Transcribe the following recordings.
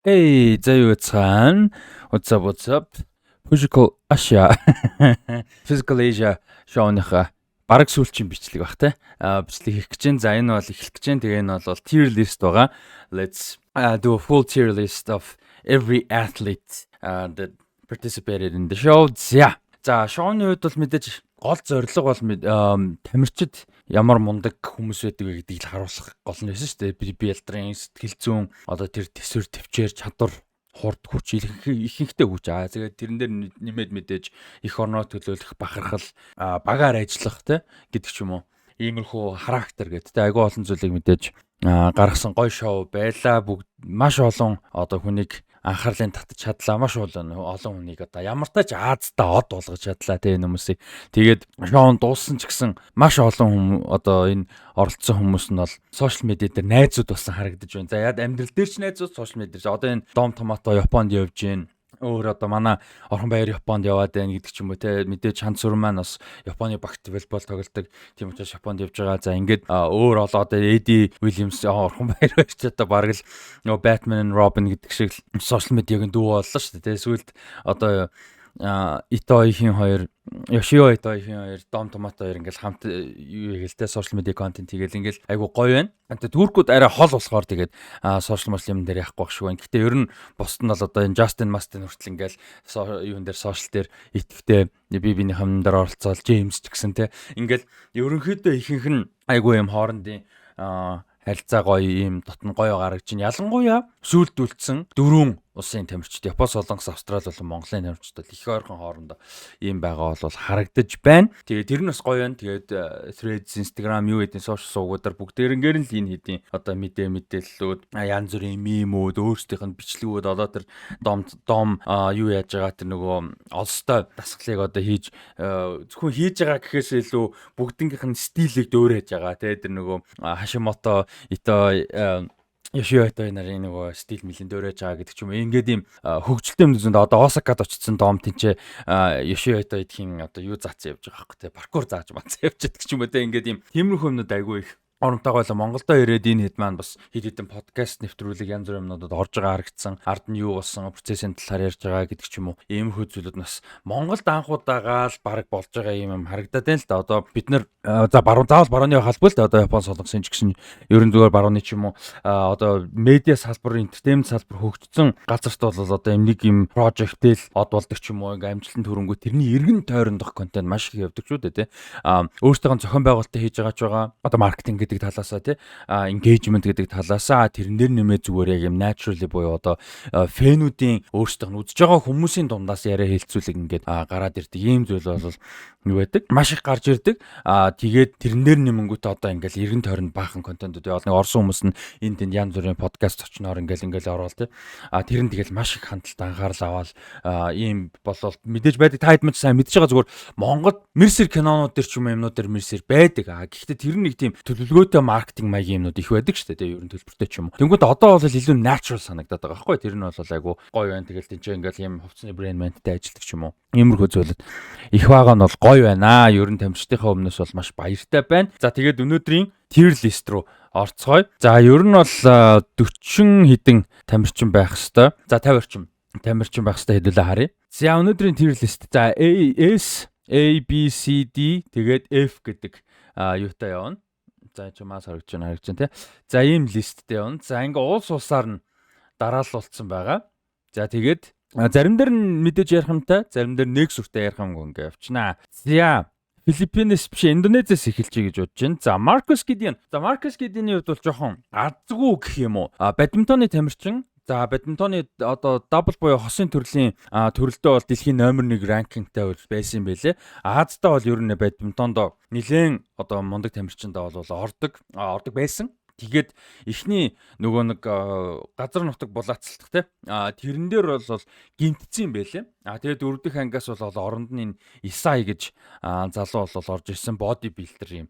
Hey, Zayuan. What's up, what's up? Physical Asia. Physical Asia шоуныхаа бараг сүүлчийн бичлэг баг те. Бичлэг хийх гэж байна. За энэ бол эхлэх гэж байна. Тэгээ энэ бол tier list байгаа. Let's do a full tier list of every athlete that participated in the show. За шоуны хувьд бол мэдээж гол зорилго бол тамирчид ямар мундаг хүмүүс байдаг вэ гэдгийг л харуулах гол нь байсан шүү дээ. Биелдрын сэтгэл зүйн одоо тэр төсвөр төвчээр чадвар хурд хүч ихэнхтэй хүч. Тэгээд тэрэн дээр нэмээд мэдээж их орноо төлөөлөх бахархал багаар ажиллах те гэдэг ч юм уу. Иймэрхүү характер гэдэг те айгүй олон зүйлийг мэдээж гаргасан гоё шоу байла. Бүгд маш олон одоо хүнийг анхаарлын татаж чадлаа, маш олон хүнийг одоо ямар тач Аазтаа од болгож чадлаа тийм хүмүүсийг. Тэгээд шоу дууссан ч гэсэн маш олон одоо энэ оролцсон хүмүүс нь бол сошиал медиа дээр найзууд болсон харагдаж байна. За яад амьдрал дээр ч найзууд, сошиал медиа дээр. Одоо энэ Дом Томато Японд явж гин. Өөр одоо манай Орхон Баяр Японд яваад байна гэдэг ч юм уу те. Мэдээж Чан Сүрэн маань бас Японы багт волейбол тоглодог. Тийм учраас Японд явж байгаа. За ингээд өөр олоод Эди Уильямс Орхон Баяр байж одоо бараг л нөгөө Batman and Robin гэдэг шиг сошиал медиагийн дүү боллоо шүү дээ. Сүүлд одоо Итоихийн хоёр Yoshio Итоихийн хоёр Дом Томато хоёр ингээл хамт юу хийгэлтэй сошиал медиа контент хийгээл ингээл айгу гоё байна. Түүркүүд арай хол болохоор тэгээд сошиал юм дээр яахгүй байх шиг байна. Гэтэ ер нь бусд нь бол одоо энэ Justin Mastin хүртэл ингээл юун дээр сошиал дээр итгэвтэй бибиний хамнаар оролцоол James ч гэсэн те ингээл ерөнхийдөө ихэнх нь айгу юм хоорондын харилцаа гоё юм дотн гоё гаргаж чинь ялангуяа сүйдүүлсэн дөрвөн улсын тамирчид Япон, Солонгос, Австрали болон Монголын тамирчид бол их ойрхон хоорондоо ийм байгаа бол харагдаж байна. Тэгээд тэр нь бас гоё байна. Тэгээд Threads, Instagram, юу гэдэг сошиал сувгуудаар бүгдээрнгээр нь л энэ хэдийн одоо мэдээллүүд янз бүрийн мемүүд өөрсдийнх нь бичлэгүүд одоо тэр дом юу яаж байгаа тэр нөгөө олстой дасгалыг одоо хийж зөвхөн хийж байгаа гэхээс илүү бүгднгийнх нь стилийг дөөрэж байгаа. Тэгээд тэр нөгөө Hashimoto Yoshio нарын нөгөө стил мэлэн дөөрэж байгаа гэдэг ч юм. Ингээд ийм хөгжилтэй юмнууд одоо Осакад очсон Дом тэнцээ Yoshio эдхийн одоо юу заацсан явж байгаа байхгүй те паркур зааж мацсан явж байгаа ч юм уу те ингээд ийм тиймэрхүү юмнууд айгүй их оронтойгоо Монголдо ирээд энэ хэд маань бас хэд хэдэн подкаст нэвтрүүлэг янз бүрийн юмнуудад орж байгаа харагдсан. Ард нь юу болсон, процессын талаар ярьж байгаа гэдэг ч юм уу. Иймэрхүү зүйлүүд нас Монголд анхудаага л баг болж байгаа юм харагдаад байна л да. Одоо бид нэр заавал барууны холбоо л да. Одоо Япон, Солонгосын ч гэсэн ерөн зүгээр барууны ч юм уу. Одоо медиа салбар, entertainment салбар хөгжсөн газарт бол одоо нэг юм project-tel од болдог ч юм уу. Ингээм амжилтанд хүрэнгүү тэрний эргэн тойрондох контент маш их явдаг шүү дээ тий. Өөртөө зохион байгуулалтаа хийж байгаа ч байгаа. Одоо маркетинг гэдэг талаасаа тий engagement гэдэг талаасаа тэрэн дээр нэмээ зүгээр яг юм naturally буюу одоо фэнүүдийн өөрсдөө нь үзэж байгаа хүмүүсийн дундаас яриа хэлцүүлэг ингээд гараад ирдэг ийм зүйл бол юу байдаг маш их гарч ирдэг тэгээд тэрэн дээр нэмэнгүүтээ одоо ингээл эргэн тойронд баахан контентууд явал нэг орсон хүмүүс нь энд тэнд янз бүрийн подкаст очноор ингээл орвол тий тэр нь тэгэл маш их хандлт анхаарал аваад ийм болол мэдээж байдаг та хэд мэж сайн мэдж байгаа зүгээр Монгол мэрсэр кинонууд төр ч юм юмнууд төр мэрсэр байдаг гэхдээ тэр нэг тийм төлөвлөгөөтэй маркетинг маягийн юмнууд их байдаг шүү дээ ерөн төлбөртэй ч юм уу тэнгууд одоо бол илүү natural санагдаад байгаа байхгүй тэр нь бол айгу гоё байна тэгэл тийч ингээл ийм хувцсны брэнд мэнттэй ажилладаг ч юм уу иймэрхүү зүйлүүд их байгаа нь бол гоё байна ерөн тамирчдынхаа өмнөөс бол маш баяртай байна за тэгээд өнөөдрийн tier list руу орцгоё за ер нь бол 40 хэдэн тамирчин байх хэвээр за 50 орчим тамирчин байх хэвээр хэдүүлээ харъя за өнөөдрийн tier list за A B C D тэгээд F гэдэг юутай явна за чамаас харагдаж байна тий. За ийм листтэй явна. За ингээ улсаар нь дараалуулсан байгаа. За тэгээд зарим дээр нь мэдээж ярих юмтай, зарим дээр нэг сүртэй ярих юм ингээ явчихнаа. За Филиппинес биш Индонезиас эхэлчихье гэж бодож байна. За Маркус Гидиан. За Маркус Гидианы хувьд бол жоохон азгүй гэх юм уу. Бадминтоны тамирчин за бадминтоны одоо дабл буюу хосын төрлийн төрөлдөө бол дэлхийн номер 1 ранкингтай байсан юм байлээ. Аазтаа бол ер нь бадминтонд нэлээд одоо мундаг тамирчиндаа бол ордог байсан. Тэгээд эхний нөгөө нэг газар нутаг булаацлах те тэрэн дээр бол гинтцсэн юм байлээ. Тэгээд дөрөв дэх ангиас бол оронд нь Исай гэж залуу бол орж ирсэн боди билдер юм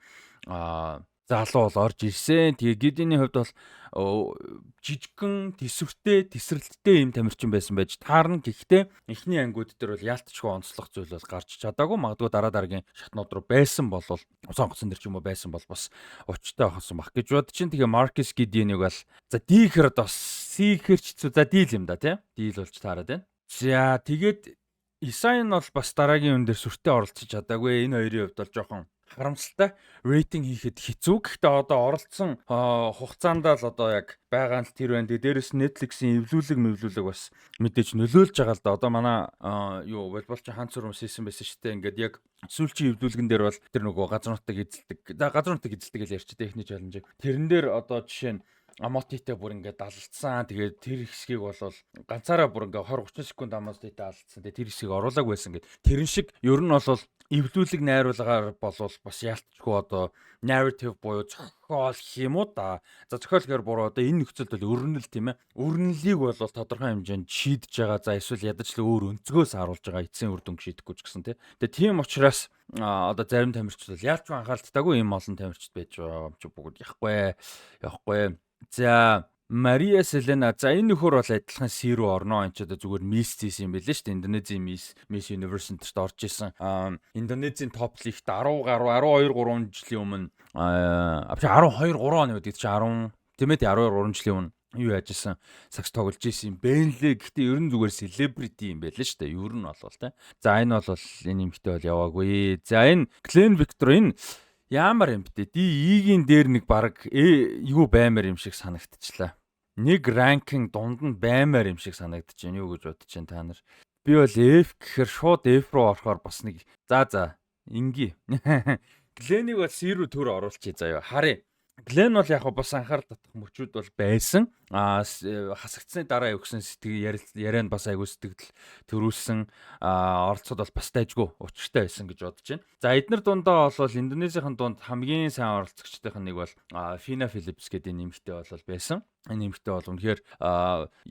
залуу бол орж ирсэн. Тэгээ Гидиний хувьд бол жижигхэн тесрэлттэй юм тамирчин байсан байж таарна. Гэхдээ эхний ангиуд дээр бол яалтчгүй онцлох зүйл бол гарч чадаагүй. Магадгүй дараагийн шатнууд руу байсан бол сонгоцсон дэр ч юм уу байсан бол бас учтай байхсан баг гэж бод чинь. Тэгээ Маркус Гидинийг бол за D-гээр бас C C гэхэр ч хэцүү. За дийл юм да тий. Дийл болж таарад байна. За тэгээд Исайн бол бас дараагийн үн дээр сүртэй оролцож чадаагүй. Энэ хоёрын хувьд бол жоохон харамсалтай. Рейтинг хийхэд хэцүү. Гэхдээ одоо оролцсон хугацаанд л одоо яг байгаа нь тэр байна. Дээрээс Netflix-ийн эвлүүлэг бас мэдээж нөлөөлж байгаа л да. Одоо манай волейболч Ханц Сүрмс хийсэн байсан шүү дээ. Ингээд яг сүүлчийн эвлүүлгэн дээр бол тэр нөгөө газар нутаг эзэлдэг. Газар нутаг эзэлдэг гэж ярьчих техник чаленж. Тэрэн дээр одоо жишээ нь Амотитэй бүр ингээд далалцсан. Тэгээд тэр хэсгийг бол ганцаараа бүр ингээд 20-30 секунд Амотитэй далалцсан. Тэгээд тэр хэсгийг оруулаагүй байсан гэд. Тэрэн шиг ер нь бол эвлүүлэг найруулгаар болвол бас яалтчгүй одоо narrative буюу зохиол юм уу да. За зохиол гэхээр буруу одоо энэ нөхцөлд бол өрнөл тийм ээ. Өрнөлийг бол тодорхой хэмжээнд шийдэж байгаа. За эсвэл ядаж л өөр өнцгөөс харуулж байгаа эцсийн үр дүнг шийдэхгүй ч гэсэн тийм. Тэгээд тийм учраас одоо зарим тамирчид бол яалч анхааралтайгүй юм олон тамирчид байж байгаа юм чи бүгд явахгүй. За Мария Селена за энэ нөхөр бол адилхан C рүү орно. Энд ч одоо зүгээр Miss юм байлээ шүү дээ. Индонезийн Miss Universe-т орж исэн. Индонезийн топ лигт 10 гаруй 12 3 жилийн өмнө 12 3 оны үед чи 10 тийм ээ 12 3 жилийн өмнө юу яаж исэн сакс тоглож исэн Бенле. Гэхдээ ер нь зүгээр celebrity юм байлээ шүү дээ. Ер нь бол тэ. За энэ бол энэ юмхтэй бол яваагүй. За энэ Glenn Victor энэ ямар юм бэ? D-ийн дээр нэг баг юу баймаар юм шиг санагдчихлаа. Нэг ранкинг дунд нь баймаар юм шиг санагдаж байна. Юу гэж бодож байна та нар? Би бол F гэхээр шууд F руу орохоор бас нэг за инги. Glenn-ийг бол C рүү төр оруулчих заяа. Харъя. Glenn бол яг бас анхаарал татах мөчүүд бол байсан. Хасагдсны дараа өгсөн ярианд бас айгүй сэтгэл төрүүлсэн оролцоод бол бас дайггүй учиртай байсан гэж бодож байна. За эднэр дундаа бол Индонезийн дунд хамгийн сайн оролцогчдын нэг бол Fina Phillips гэдэг нэмэгтэй бол байсан. Энэ нэмэгтэй бол үнэхээр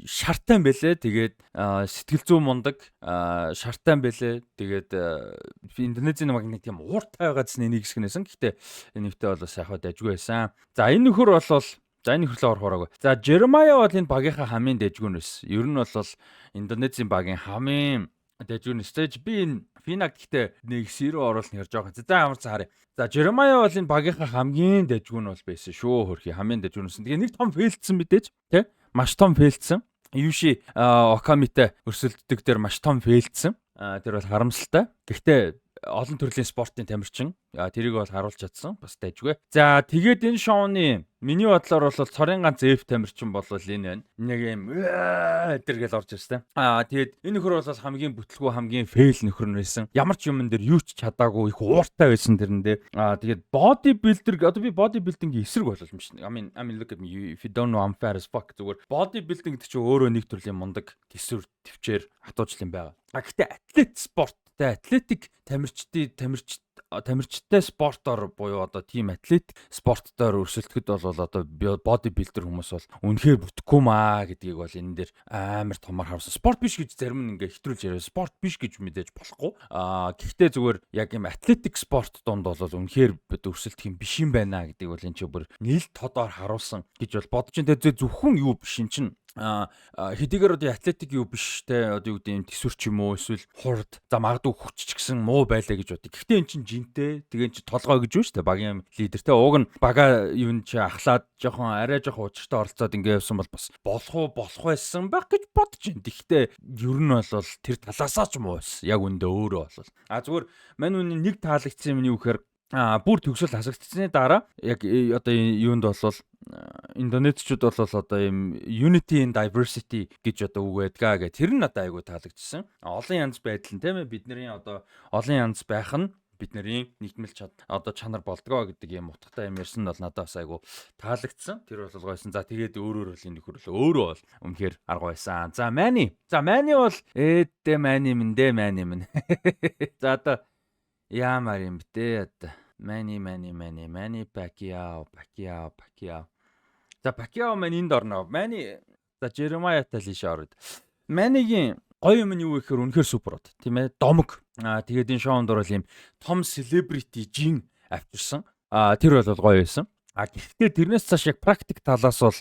шартай байлээ. Тэгээд сэтгэл зүй мундаг шартай байлээ. Тэгээд Индонезийн нэг тийм ууртай байгаа гэсэн нэг хэсэг нэсэн. Гэхдээ энэ нэмэгтэй бол бас яхаа дайггүй байсан. За энэ нөхөр бол за энэ нөхөрлөө орохоороо. За Jeremiah бол энэ багийнхаа хамгийн дэжгүүнээс. Ер нь бол Индонезийн багийн хамгийн дэжгүүнээс. Би энэ Финаг гэхдээ нэг сэрүү оруулах нэр жоохон. За ямар ч харъя. За Jeremiah бол энэ багийнхаа хамгийн дэжгүүн бол байсан шүү хөрхи хамгийн дэжгүүнээс. Тэгээ нэг том фейлдсэн мэдээж тий? Маш том фейлдсэн. Юши Окамитай өрсөлддөг дээр маш том фейлдсэн. Тэр бол харамсалтай. Гэхдээ олон төрлийн спортын тамирчин тэрийг бол харуулж чадсан бас дайггүй. За тэгээд энэ шоуны миний бодлоор бол цорын ганц F тамирчин бол энэ байна. Нэг юм тэргээл орж ирсэн. Тэгээд энэ нөхөр бол хамгийн бүтлгүй хамгийн фейл нөхөр нэрсэн. Ямар ч юмн дээр юу ч чадаагүй их ууртай байсан тэрэндээ. Тэгээд body builder одоо би body building-ийн эсрэг болол юм шин. I mean look at me if you don't know I'm fat as fuck зүгээр body building гэдэг чинь өөрөө нэг төрлийн мундаг төсвөр төвчээр хатуужл юм байгаа. Гэхдээ атлет спорт атлетик тамирчтай спортоор буюу одоо тийм атлетик спорттоор өрсөлдөхөд бол одоо боди билдер хүмүүс бол үнэхээр бүтэхгүй маа гэдгийг бол энэ дээр амар томор харсан. Спорт биш гэж зарим нь ингээ хэтрүүлж яриа. Спорт биш гэж мэдээж болохгүй. Гэхдээ зүгээр яг юм атлетик спорт донд бол үнэхээр өрсөлдөх юм биш юм байна гэдгийг бол энэ ч бүр нээлт тодоор харуулсан гэж бол бодож энэ зөвхөн юу биш эн чинь хэдийгээр одоо атлетик юу биш те одоо юу гэдэг юм төсвөр ч юм уу эсвэл хурд за магадгүй хүч ч гэсэн муу байлаа гэж бодъё. Гэхдээ эн чинь жинтэй тэгээ чи толгой гэж байна шүү дээ багийн лидер те уг нь бага юу н чи ахлаад арай жоохон учиртай оролцоод ингэ явсан бол бас болох байсан байх гэж бодож байна. Гэхдээ ер нь бол тэр талаасаа ч муу байсан. Яг үндэ өөрөө бол. Зүгээр мань үний нэг таалагдсан юм нь юу гэхээр бүр төгсөл хасагдсны дараа яг одоо юунд болвол Индонезчууд бол одоо юм unity in diversity гэж одоо үг байдгаа гэх тэр нь надад айгу таалагдчихсан. Олон янз байдал нь тийм ээ бидний одоо олон янз байх нь бидний нийгмэл одоо чанар болдгоо гэдэг юм утгатай юм ярьсан нь бол надад бас айгу таалагдсан. Тэр бол гойсон. За тэгээд өөрөөр бол энэ нөхөрлөө өөрөө бол үнэхээр арга байсан. За Мани бол Мани минь. За одоо ямар юм бэ одоо Mani Pacquiao. За Pacquiao маань энд орно. Mani за Jeremiah-тай л ишээ ороод. Mani-гийн гоё юм нь юу гэхээр үнэхээр супер бод тийм ээ домог. Тэгээд энэ шоунд бол юм том celebrity жин авчирсан. Тэр бол гоё байсан. Гэхдээ тэрнээс цааш яг практик талаас бол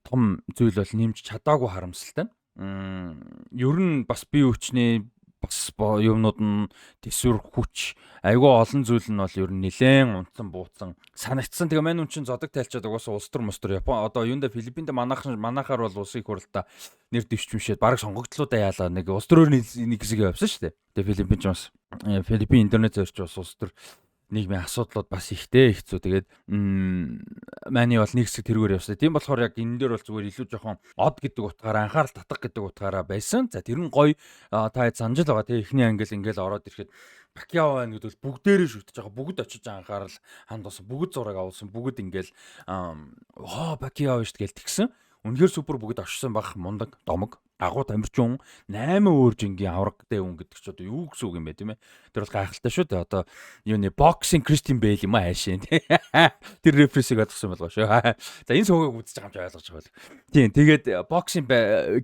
том зүйл бол нэмж чадаагүй харамсалтай. Ер нь бас бие хүчний бас юмнууд нь төсвөр хүч айгүй олон зүйл нь бол ер нь нэлээд унтсан бууцсан санагдсан. Тэгээ мань үн чин зодог тайлчаад угаасаа улс төр Япон одоо юунда Филиппинд манахаар бол улсын хурлаа нэр дэвшмшээд баг сонгогдлуудаа яалаа нэг улс төрөөр нэг хэсэг явсан шүү дээ. Тэгээ Филиппин ч бас Филиппин интернет зорч бас улс төр нийгмийн асуудлууд бас ихтэй хэцүү. Тэгээд маний бол нэг хэсэг тэргээр явсан. Тийм болохоор яг энэ дээр бол зүгээр илүү жоохон од гэдэг утгаараа анхаарал татах гэдэг утгаараа байсан. За тэр нь гоё та санаж л байгаа. Тэгээ эхний англи ингээл ороод ирэхэд Пакьяо байна гэдэг бол бүгдээрээ шүтэж байгаа. Бүгд очиж анхаарал хандуулсан. Бүгд зураг авуулсан. Бүгд ингээл Пакьяо шүү дээ тэгсэн. Үнэхээр супер бүгд очсон баг мундаг домог агуу тамирчин 8 өөр жингийн аврагтай хүн гэдэг ч одоо юу гэсэн үг юм бэ тийм ээ. Тэр бол гайхалтай шүү дээ. Одоо юуны боксинг Кристиан Бейл юм аа хаашаа тий. Тэр рефресиг ойлгосон болгоо шүү. За энэ суугийг үзэж байгаа юм чи ойлгож байгаа бол. Тийм тэгээд боксинг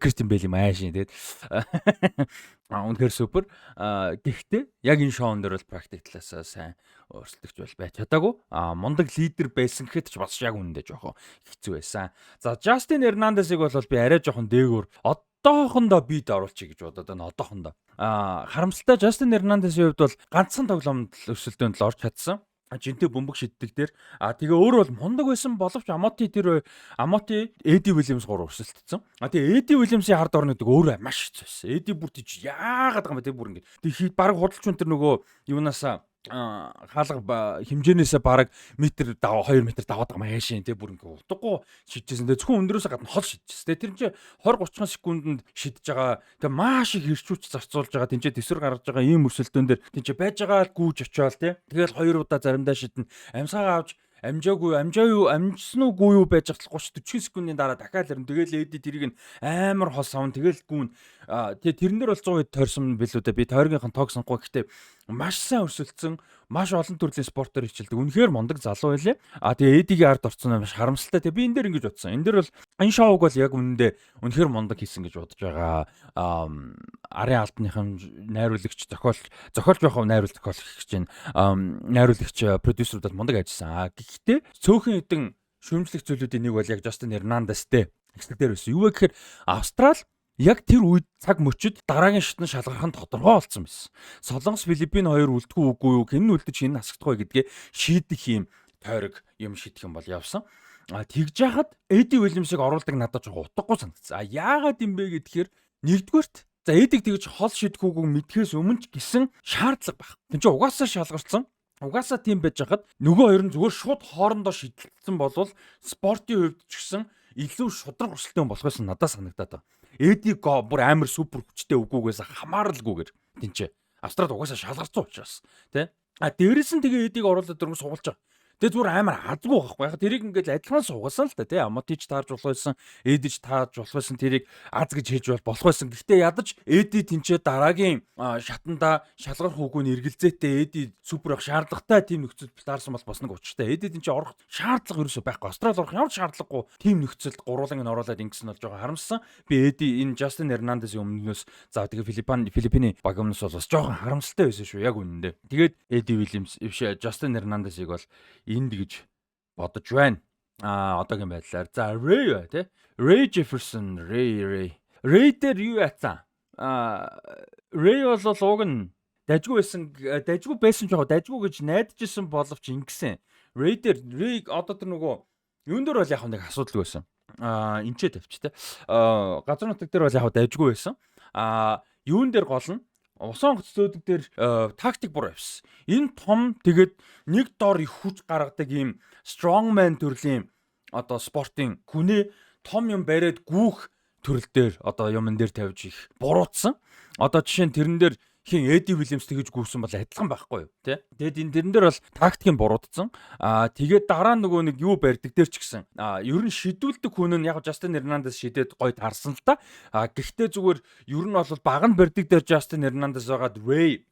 Кристиан Бейл юм аа хаашаа тэгээд үнэхээр супер. Гэхдээ яг энэ шоун дээр бол практик талаас сайн өөрчлөгч бол байж чадаагүй. Мундаг лидер байсан гэхэд ч бас яг үнэндээ жоохон хэцүү байсан. За Justin Hernandez-ыг бол би арай жоохон дээгүүр одоохондоо бийд оруулчих гэж бодоод байна. Одоохондоо. Харамсалтай Justin Hernandez-ийн хувьд бол ганцхан тоглоомд өрсөлдөөнд л орж чадсан. Жинтэй бөмбөг шиддэг дээр тэгээ өөр бол мундаг байсан боловч Амоти Эди Уильямс 3 өрсөлдсөн. Тэгээ Эди Уильямсийн хард орно гэдэг өөрөө маш хэцүү байсан. Эди бүр тийч яагаад байгаа юм бэ тэг бүр ингэ. Тэг баг худалч хүн тэр нөгөө юунаасаа хаалга хэмжээнээсээ бараг метр 2 метр даваад байгаа маашин тий бүр ингээ утгагүй шидчихсэн. Тэгээ зөвхөн өндрөөсөө гадна хол шидчихсэн. Тэгээ тэр чинь 20-30 секундэд шидэж байгаа. Тэгээ маш их хэрчүүч зарцуулж байгаа. Тинчээ төсвөр гаргаж байгаа ийм өрсөлдөөн дээр тинчээ байж байгаа гүүж очиол тий. Тэгэл 2 удаа заримдаа шиднэ. Амьсгаа авч амжсан уугүй юу байж байгаа 30-40 секундын дараа дахиад ирэн. Тэгэл Эди тэрийг нь амар хол савн тэгэл гүүн. Тэгээ тэрнэр бол 100% тойрсон билүү дээ. Би тойргийнхан тоогсонгүй. Гэхдээ маш сайн өрсөлдсөн, маш олон төрлийн спортоор хичээлдэг. Үнэхээр мундаг залуу байлээ. Тэгээ Эдигийн ард орцсон маш харамсалтай. Тэгээ би энэ дээр ингэж бодсон. Энэ дээр бол энэ шоуг бол яг үнэхээр мундаг хийсэн гэж бодож байгаа. Арын алтныхан найруулагч зохиолч байх найруулагч гэж байна. Найруулагч продюсерүүд бол мундаг ажилласан. Гэхдээ цөөхөн хэдэн шүүмжлэх зүйлүүдийн нэг бол яг Justin Hernandez-тэй хэсэг дээр байсан. Юу вэ гэхээр Австрал яг тэр үед цаг мөчид дараагийн шатны шалгарах нь тодорхой болсон байсан. Солонгос, Филиппин хоёр үлдэхгүй үгүй юу, хэн үлдэж хэн насагдахгүй гэдгээ шийдэх юм тойрог юм шийдэх юм бол явсан. Тэгж яхад Эди Уильямсыг оруулдаг надад жоохон утгагүй санагдсан. Яагаад юм бэ гэхээр нэгдүгээрт за Эдиг тэгж хол шийдэх үгүй мэдхээс өмнө ч гэсэн шаардлага байх. Тин ч угаасаа шалгарсан. Угаасаа тийм байж хахад нөгөө хоёр нь зүгээр шууд хоорондоо шийдэлцсэн болвол спортын хувьд ч гэсэн илүү шудраг өрсөлдөөн болох байсан надад санагдаад байна. Эди бүр амар супер хүчтэй үгүйгээс хамааралгүйгээр тэнцээ. Австралид угаасаа шалгарсан учраас тий. Дээрээс нь тэгээ Эдиг оруулаад дөрөв суулж байгаа. Тэгээ зүгээр амар азгүй байхгүй. Яг тэрийг ингээд адилхан суугасан л та тий. Амотич таарж болох байсан, Эдиж таарж болох байсан, тэрийг аз гэж хийж болох байсан. Гэхдээ ядаж Эди тэнцээ дараагийн шатанда шалгарх үгүй нь эргэлзээтэй Эди супер ах шаардлагатай тим нөхцөлд таарсан бол бас нэг учиртай. Эди тэнцээ орох шаардлага ерөөсөй байхгүй. Австрал орох ямар шаардлагагүй тим нөхцөлд гурван нь оруулаад ингэсэн бол жоохон харамссан. Би Эди энэ Justin Hernandez-ийн өмнөөс за тэгээ Филиппины баг өмнөөс бол бас жоохон харамсалтай байсан шүү яг үнэндээ. Тэгээд Эди Уильямс Justin Hernandez-ыг бол энд гэж бодож байна. Одоогийн байдлаар. За Ray бай тий. Ray Jefferson, Ray дээр юу яцсан? Ray бол уг нь дажгүй байсан жоо дажгүй гэж найдажсэн боловч ингэсэн. Ray одоо тэр нөгөө юун дээр бол яг нэг асуудал байсан. Энчээ тавьч тий. Газар нутаг дээр бол яг дажгүй байсан. Юун дээр гол нь усан онгоц зөөдөг дээр тактик буруу явсан. Энэ том тэгээд нэг дор их хүч гаргадаг ийм strongman төрлийн одоо спортын хүнээ том юм бариад гүүх төрөл дээр одоо юмн дээр тавьж их буруутсан. Одоо жишээ нь тэрэн дээр хин Эди Уильямс тэгж гүйсэн бол адилхан байхгүй юу тий. Тэгээд энэ дэрэн дээр бол тактикийн буруутсан. Тэгээд дараа нөгөө нэг юу барьдаг дээр ч гэсэн ер нь шидүүлдэг хүн нь яг Justin Hernandez шидэд гоё таарсан л та. Гэхдээ зүгээр ер нь бол баг нь барьдаг дээр Justin Hernandez байгаад Ray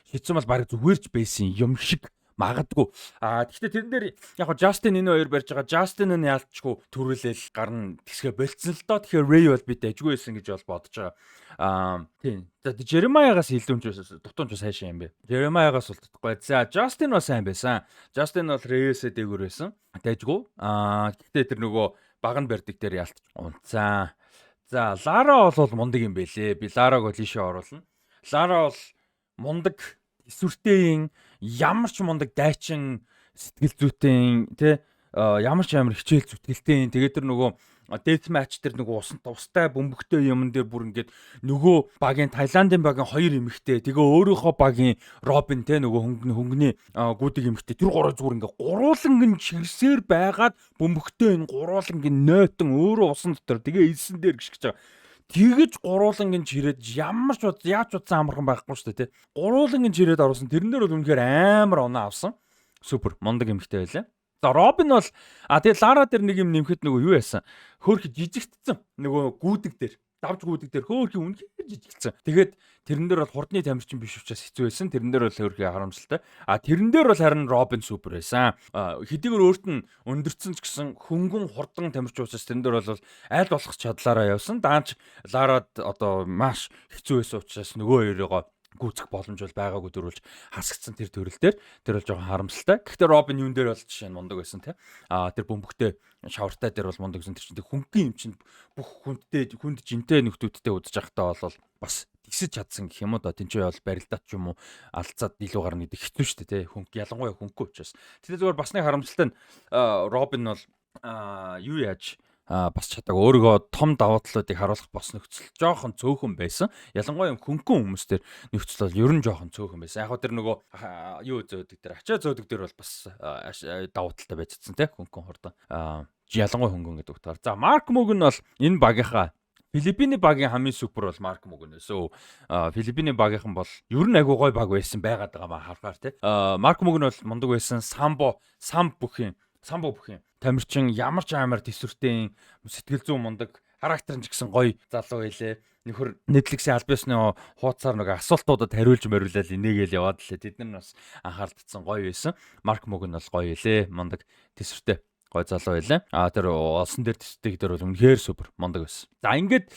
шидсэн бол баг зүгээр ч байсан юм шиг магадгүй. Гэхдээ тэрэн дээр яг Justin энэ хоёр барьж байгаа. Justin нь яалтчгүй төрүүлэл гарна тэсгээ болцсон л доо. Тэгэхээр Ray бол бид ажгүй байсан гэж бол бодож байгаа. Тийм. За Jeremiah-гаас илүүмж байсан. Дутуунч сайшаа юм бэ. Jeremiah-гаас бол дутхгүй. За Justin бол сайн байсан. Justin бол Ray-с дээгүүр байсан. Дайжгүй. Гэхдээ тэр нөгөө баг нь барьдаг дээр яалтч унцсан. За Lara бол мундаг юм бэлээ. Би Lara-г бол ийшээ оруулна. Лара бол мундаг эсвэртэйн ямар ч мундаг дайчин сэтгэл зүйтэй тий ямар ч амар хичээл зүтгэлтэй. Тэгээд тэр нөгөө дэт матч тэр нөгөө устай бөмбөгтэй юм дээр бүр ингээд нөгөө багийн Таиландын багийн хоёр эмэгтэй тэгээ өөрийнхөө багийн Робин те нөгөө хөнгөний гүдэг эмэгтэй тэр гурав зүгээр ингээд гуруулангын чирсээр байгаад бөмбөгтэй энэ гуруулангын нойтон өөрөө усан дотор тэгээ элсэн дээр гიშгэж байгаа. Тэгэж гуруулангын чирээд ямар ч яаж утсан амархан байхгүй шүү дээ те. Гуруулангын чирээд оруулсан тэрэн дээр бол үнэхээр амар оноо авсан. Супер мундаг эмэгтэй байлаа. За Робин бол тэгээ Лара дээр нэг юм нэмэхэд нөгөө юу яасан? Хөөх жижигтсэн. Нөгөө гүдэг дээр, давж гүдэг дээр хөөх үнэхээр жижигтсэн. Тэгээд тэрэн дээр бол хурдны тамирчин биш учраас хэцүү байсан. Тэрэн дээр бол хөөх харамсалтай. Тэрэн дээр бол харин Робин супер байсан. Хэдийгээр өөрт нь өндөрцөн ч гэсэн хөнгөн хурдан тамирчин учраас тэрэн дээр бол аль болох чадлаараа явсан. Даанч Ларад одоо маш хэцүү байсан учраас нөгөө хоёроо гүцэх боломж бол байгаагүй дөрвөлж хасагдсан тэр төрөл дээр тэр бол жоохон харамсалтай. Гэхдээ Робин юун дээр бол жишээ нь мундаг байсан те. Тэр бөмбөгтэй шавартай дээр бол мундаг байсан. Тэр чинь хөнгөн юм чинь бүх хүнд жинтэй нөхдүүдтэй удаж явахдаа бол бас тгсэж чадсан гэх юм уу да. Тинчээ бол барилдаад ч юм уу алцаад илүү гарна гэдэг хэцүү шүү дээ те. Ялангуяа хөнгөө учраас. Тэгэхээр зүгээр бас нэг харамсалтай нь Робин бол юу яаж бас чадаг өөрийгөө том давуу талуудыг харуулах бас нөхцөл жоохон цөөхөн байсан. Ялангуяа юм хөнгөн хүмүүс төр нөхцөл бол ер нь жоохон цөөхөн байсан. Яг хөө тэр нөгөө юу зөөдөг тэр ачаа зөөдөг тэр бол бас давуу талтай байжсэн те хөнгөн хурдан. Ялангуяа хөнгөн гэдэг утгаар. За Марк Мөгн бол энэ багийнхаа Филиппиний багийн хамгийн супер бол Марк Мөгн байсан. Филиппиний багийнхан бол ер нь агай гой баг байсан байгаад байгаа маа харахаар те. Марк Мөгн бол мундаг байсан. Самбо бүхийн тамирчин ямар ч амар төсвөртэй сэтгэл зүйн мундаг характер нь ч гэсэн гоё залуу байлээ. Нөхөр Netflix-ийн аль биесны хуудасаар нэг асуултуудад хариулж морилал инээгээл яваад лээ. Тэд нар бас анхаардсан гоё байсан. Марк Мөгн бол гоё байлээ. Мундаг төсвөртэй гоё залуу байлаа. Тэр олсон дээр төсвөртэй дээр бол үнэхээр супер мундаг байсан. За ингээд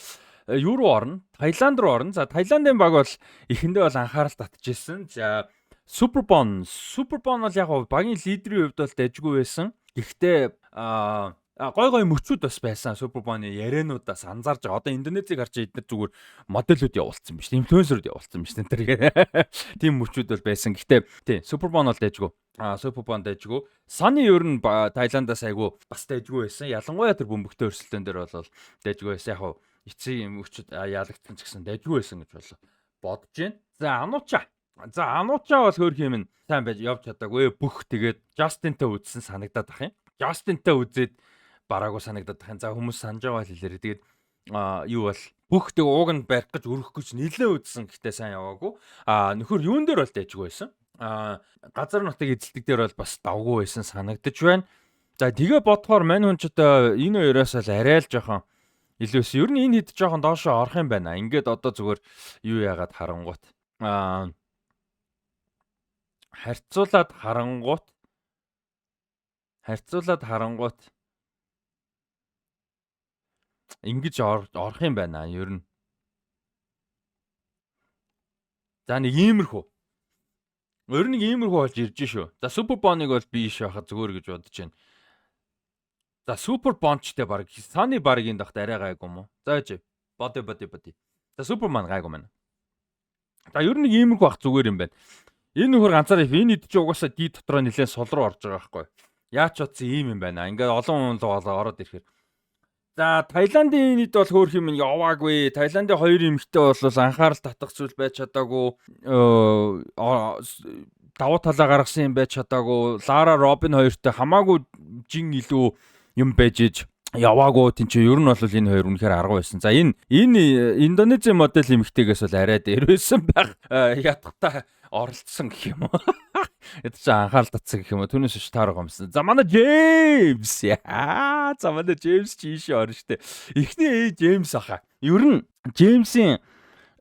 юу руу орно? Таиланд руу орно. За Таиландын баг бол эхэндээ бол анхаарал татчихсан. За Супербон бол яг багийн лидерийн хувьд бол дайггүй байсан. Гэхдээ гой мөчүүд бас байсан. Супербоны яриануудаас анзаарж байгаа. Одоо Индонезиг харж эдгээр зүгээр модельүүд явуулсан биз. Инфлюенсерүүд явуулсан биз. Тийм мөчүүд бол байсан. Гэхдээ тий Супербон бол дайггүй. Супербон дайггүй. Саны ер нь Таиландаас айгу бас дайггүй байсан. Ялангуяа тэр бөмбөгтэй өрсөлдөөн дээр бол дайггүй байсан. Яг эцсийн мөчүүд яалагдсан ч гэсэн дайггүй байсан гэж бодож байна. За Анууча бол хөөх юм сайн байж явж чадаагүй бүх тэгээд Justin-тэй үзсэн санагдаад ах юм. Justin-тэй үзээд бараагүй санагдаад ах юм. За хүмүүс санаж байгаа хэлээрээ тэгээд юу бол бүх тэг ууг нь барих гэж өрөх гэж нилээ үзсэн гэхдээ сайн яваагүй. Нөхөр юун дээр бол дайжгүй байсан. Газар нутгийн эзэлдэг дээр бол бас давгүй байсан санагдаж байна. За тэгээ бодохоор мань хүн ч одоо энэ хоёроос л арай л жоохон илүүс. Ер нь энэ хэд жоохон доошоо орох юм байна. Ингээд одоо зүгээр юу яагаад харангуут. Харьцуулаад харангуут ингэж орох юм байна ер нь. За нэг иймэрхүү. Ер нь иймэрхүү болж ирж шүү. За Супербоныг бол би иш байхад зүгээр гэж бодож байна. За Супербончтэй баг Саны багийн дахт арай гайгүй юм уу? За ээж боди. За Суперман гайгүй байна. За ер нь иймэрхүү бах зүгээр юм байна. Энэ нөхөр ганцаараа энэ ид чи угаасаа ди дотроо нэлээд сул руу орж байгаа байхгүй. Яач утсан ийм юм байна. Ингээд олон хүн руу ороод ирэхээр. За Таиландын ид бол хөөх юм яваагүй. Таиландын хоёр эмэгтэй бол анхаарал татах зүйл байж чадаагүй. Давуу талаа гаргасан юм байж чадаагүй. Лара Робин хоёртой хамаагүй жин илүү юм байж иж яваагүй. Тинч ер нь бол энэ хоёр үнэхээр арга байсан. За энэ Индонезийн модель эмэгтэйгээс бол арай дээр байсан байх. Ядахта оролцсон гэх юм уу. Эд чи анхаарал татсан гэх юм уу. Түүнээс ч таарах юмсан. За манай Джеймс. За манай Джеймс чи ийшээ орно штэ. Эхний Джеймс аха. Ер нь Джеймсийн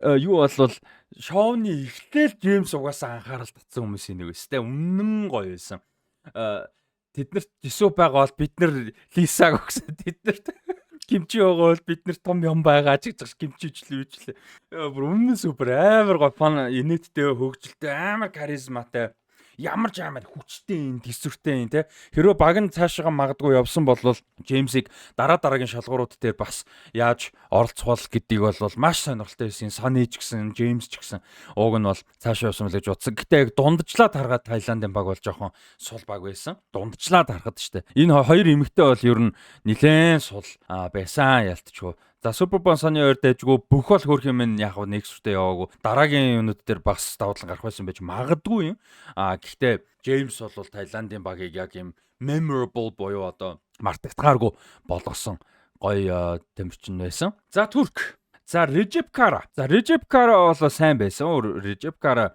юу болвол шоуны эхлээл Джеймс угаасаа анхаарал татсан хүмүүс нэг өстэй өмнөн гоё байсан. Тэднэрт жисүү байгаа бол бид нар Лисаг өгсөн. Тэднэрт кимчи байгаа бол бид нар том юм байгаа ч гэж кимчижлээ. Бүр өмнө супер амар гоё фан инээдтэй хөгжилтэй амар харизматай. ямар ч амар хүчтэй энэ төсвөртэй энэ те. Хэрвээ баг нь цаашаа магадгүй явсан бол Джеймсийг дараагийн шалгуурууд дээр бас яаж оролцох гэдгийг бол маш сонирхолтой байсан. Сани ч гэсэн, Джеймс ч гэсэн ууг нь бол цаашаа явсан л гэж бодсон. Гэтэ яг дундчлаад харгаад Таиландын баг бол жоохон сул баг байсан. Дундчлаад харахад штэ. Энэ хоёр эмэгтэй бол ер нь нилээн сул байсан ялтчгүй. За Супер Боwl саны ойр дайжгүй бүх бол хөрх юм яг нэг сүртэй яваагүй. Дараагийн юунууд дээр бас давдлан гарах байсан байж магадгүй юм. Гэхдээ Джеймс бол Таиландын багийг яг юм memorable буюу одоо мартагдахааргүй болгосон гоё тэмцэн байсан. За Турк. За Режеп Кара. За Режеп Кара бол сайн байсан. Режеп Кара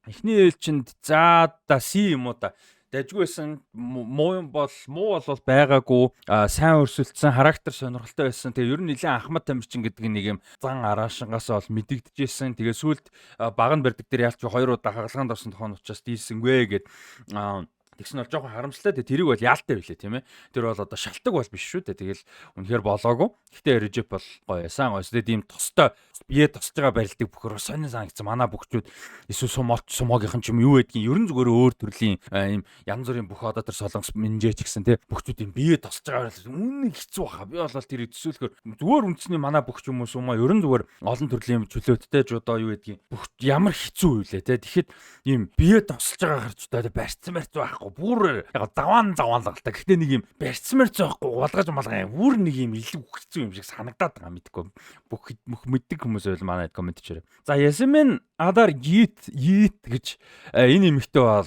эхний ээлжинд за си юм уу та дайжгүйсэн муу бол байгаагүй сайн өрсөлдсөн характер сонирхолтой байсан. Тэгээ ер нь нэлээд Ахмад Тамирчин гэдэг нэг юм зан араашингаас бол мэдэгдэжсэн. Тэгээ сүүлд баг нь барьдаг дээр ялч 2 удаа хагалгаанд орсон тохион учраас дийлсэнгүй гэд тэгсэн бол жоохон харамсалтай. Тэрийг бол яалтай билээ тийм ээ. Тэр бол одоо шалтгаан бол биш шүү дээ. Тэгэл үнэхээр болоогүй. Гэхдээ Режеп бол гоё байсан. Тэгээд ийм тостой бие тосж байгаа барилдаг бөхөр сонин санагдсан. Манай бөхчүүд эсвэл сумогийнхан ч юм юу гэдгийг ерөн зүгээр өөр төрлийн ийм янз бүрийн бүх одоо тэр солонгос минжээч гэсэн тийм бөхчүүд ийм бие тосж байгаа үнэн хэцүү баха. Би бол тэрийг төсөөлөхөөр зүгээр үндэсний манай бөхч хүмүүс юм аа ерөн зүгээр олон төрлийн чөлөөттэй жудаа юу гэдгийг бүх ямар хэцүү үйлээ тийм. Тэгэхэд ийм бие тосж байгаа харч одоо барьцсан байхгүй. Бүр яг заваан л галтай. Гэхдээ нэг юм барьцмаар зоохгүй улгаж малгай. Бүр нэг юм илүү хэцүү юм шиг санагдаад байгаа мэдгүй. Бүх мэддэг хүмүүс байл манай комент хийрээ. За Ясмин Адар Йит гэж энэ эмэгтэй бол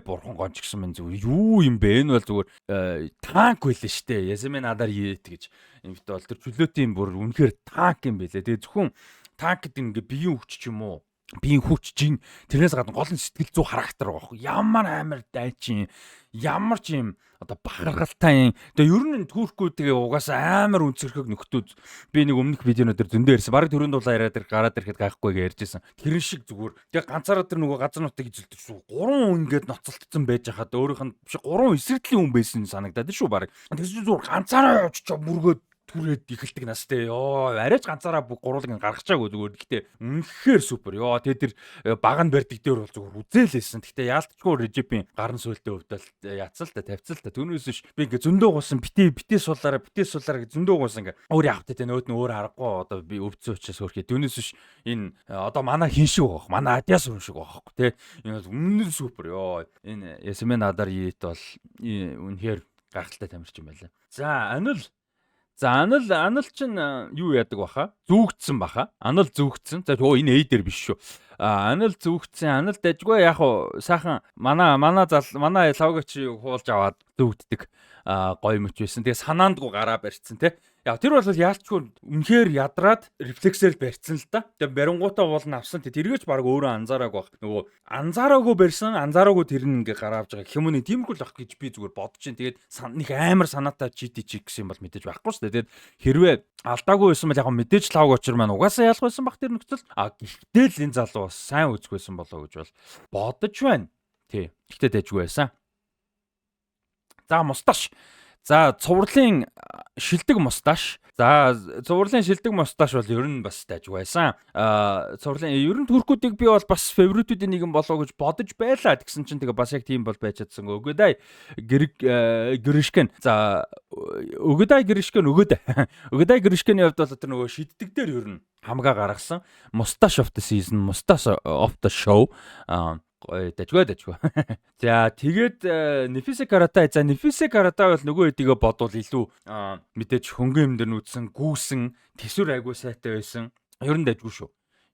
бурхан гонч гэсэн мэн зүг юу юм бэ? Энэ бол зүгээр танк байлээ штэ. Ясмин Адар Йит гэж эмэгтэй бол тэр чөлөөтийн бүр үнэхээр танк юм байлээ. Тэгээ зөвхөн танк гэдэг ингээ биеийн хүч ч юм уу биеийн хүч жин тэрнээс гадна гол нь сэтгэл зүй характер байгаа байхгүй ямар амар дайчин ямар ч юм одоо бахархалтай юм тэгээ ер нь Туркүүд тэгээ угаасаа амар үнцэрхэг нөхдүүд би нэг өмнөх видеоноор зөндөө ярьсан бараг төрөнд дулаа яриад гараад ирэхэд гайхахгүйгээ ярьжсэн тэрэн шиг зүгээр тэгээ ганцаараа тэр нөгөө газар нутгийг эзэлдэг шүү 3 ингээд ноцолтсон байж хахад өөрийнх нь биш 3 эсрэгдлийн хүн байсан санагдаад шүү бараг тэгсэн зүгээр ганцаараа явж бүргөөд түрээд ихэлдэг настай арайч ганцаараа гурвуулг гаргачаагүй зүгээр гэхдээ үнэхээр супер тэгээ тэр баг нь барьдаг дээр бол зүгээр үзээлээсэн гэхдээ яалтчгүй Режепийн гарын сүлдээ өвдөл яцал та тавьцал та түүнээс биш би ингээ зөндөө гуусан битээ суулаараа гэж зөндөө гуусан ингээ өөр явахтай тэ нөөд нь өөр аргагүй одоо би өвдсөн учраас өөрхий түүнээс биш энэ одоо манай хин шиг байгаа манай адяас хүн шиг байгаа хөөхгүй тэ энэ үнэн супер энэ Ясмин Адар Йит бол үнэхээр гахалтай тамирч юм байлаа за Анил За Анил чинь юу яадаг баха? Зүгтсэн баха. Анил зүгтсэн. За энэ дээр биш шүү. Анил зүгтсэн. Анил дайггүй яг сайхан манай лавгач хуулж аваад зүгтдэг гоё мөч байсан. Тэгээ санаандгүй гараа барьцсан те. Яг тэр бол яалчгүй үнэхээр ядраад рефлексээр барьцсан л да. Тэгээ барингуудаа уул нь авсан. Тэргээж баг өөрөө анзаараагүй бах. Нөгөө анзаараагүй барьсан, анзаараагүй тэр нь ингээ гараа авж байгаа. Хүмүүний тиймэрхүү л ах гэж би зүгээр бодож чинь. Тэгээд нэг амар санаатай чити гэсэн юм бол мэдээж байхгүй шүү дээ. Тэгээд хэрвээ алдаагүй байсан бол яг мэдээж лавг очир маань угаасаа ялах байсан бах тэр нөхцөл. Гэхдээ л энэ залуу бас сайн үзгүй байсан болоо гэж бол бодож байна. Тий. Гэхдээ дэжгүй байсан. За мусташ. За цувралын шилдэг мусташ. За цувралын шилдэг мусташ бол ер нь бас дайжгүй байсан. Цувралын ер нь туркуудыг би бол бас фаворитуудын нэг юм болоо гэж бодож байлаа. Тэгсэн чинь тэгээ бас яг тийм бол байж чадсан. Өгöday Гришкен. За Өгöday Гришкений хувьд бол тэр нөгөө шиддэг дээр ер нь хамгаа гаргасан. Мусташ of the season, мусташ of the show. Дайжгүй. За тэгээд Нефисе Каратай бол нөгөө хэдийгээ бодвол илүү мэдээж хөнгөн юм дээр нүдсэн гүүсэн тэсвэр айгуу сайтай байсан. Ер нь дайжгүй шүү.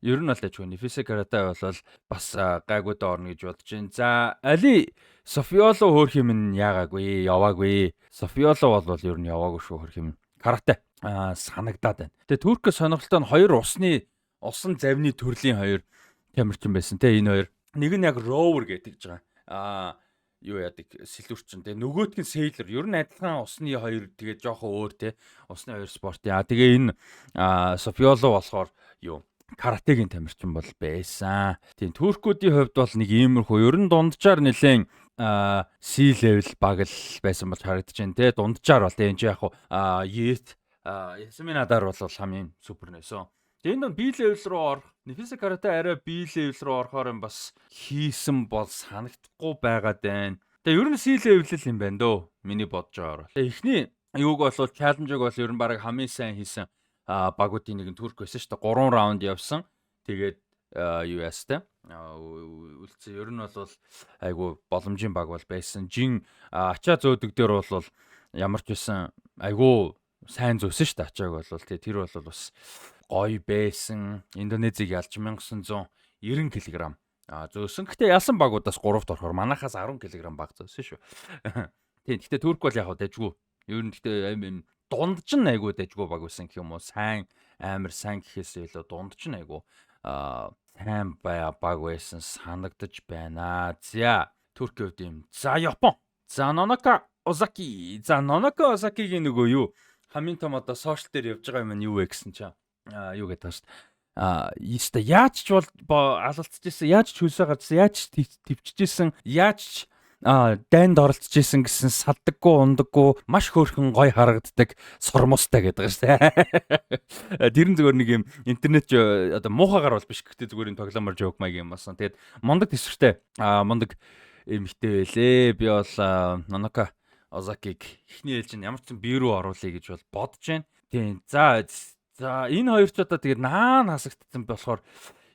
Ер нь бол дайжгүй. Нефисе Каратай бол бас гайгууд орно гэж бодож байна. За Али Софиоло хөөх юм яагаагүй, яваагүй. Софиоло бол ер нь яваагүй шүү хөөх юм. Каратай санагдаад байна. Тэгээд Туркийн сонирхолтой нь хоёр усан завны төрлийн хоёр тамирчин байсан те энэ хоёр. Нэг нь яг rower гэдэг жбайгаа. Юу яадаг сэлүүрчин те нөгөөтг нь sailor. Ер нь адилхан усны хоёр тэгээ жоохон өөр те. Усны хоёр спорт. Тэгээ энэ Софиоло болохоор юу каратегийн тамирчин бол байсан. Тийм туркуудын хувьд бол нэг иймэрхүү ер нь дунджаар нэлээд C level баг л байсан болж харагдаж байна те. Дунджаар бол те энэ яг Ясмин Адар бол хамгийн супер нээсэн. Тэгээ энэ B level руу орох, Nefisa карате арай B level руу орохоор юм бас хийсэн бол санагдахгүй байгаад байна. Тэгээ ер нь C level л юм байна дөө. Миний бодож байгаагаар. Тэгээ эхний юуг бол challenge-ыг бол ер нь баг хамгийн сайн хийсэн багуудын нэг нь Турк байсан шүү дээ. 3 раунд явсан. Тэгээд юу яастай. Үлдсэн ер нь бол айгу боломжийн баг бол байсан. Жин ачаа зөөдөг дээр бол ямар ч байсан айгу сайн зөөсөн шүү дээ. Ачааг бол тэр бол бас гоё байсан. Индонезиг ялж 1990 кг зөөсөн. Гэхдээ ялсан багуудаас 3-т орохоор манахаас 10 кг баг зөөсөн шүү. Тийм. Гэхдээ Турк бол яг дэжгүй. Ер нь гэхдээ дундч нь айгу дэжгүй баг байсан гэх юм уу. Сайн амар сайн гэхээс илүү дундч нь айгу сайн баг байсан санагдаж байна. За Туркийн хувьд юм. За Япон. За Нонока Озаки. За Нонока Озакигийн нөгөө юу хамгийн том одоо сошиал дээр явж байгаа юм нь юу вэ гэсэн чинь юу гэдэг тааш. Ийста яаж ч бол алалцчихсан, яаж ч хөлсөө гарчсан, яаж ч төвччихсэн, яаж ч дайнд оролцчихсэн гэсэн салдаггүй, ундаггүй, маш хөөрхөн гой харагддаг сормостай гэдэг шүү дээ. Тэр нь зүгээр нэг юм интернет одоо муухагаар бол биш гэхдээ зүгээр юм тоглоомор жоок маяг юм басан. Тэгээд мундаг төсвөртэй. Мундаг эмхтэй байлээ. Би бол Нонока Озакиг эхний ээлж нь ямар ч бие рүү оруулъя гэж бол бодож байна. Тийм. За энэ хоёр ч одоо тэгээд наан хасагдсан болохоор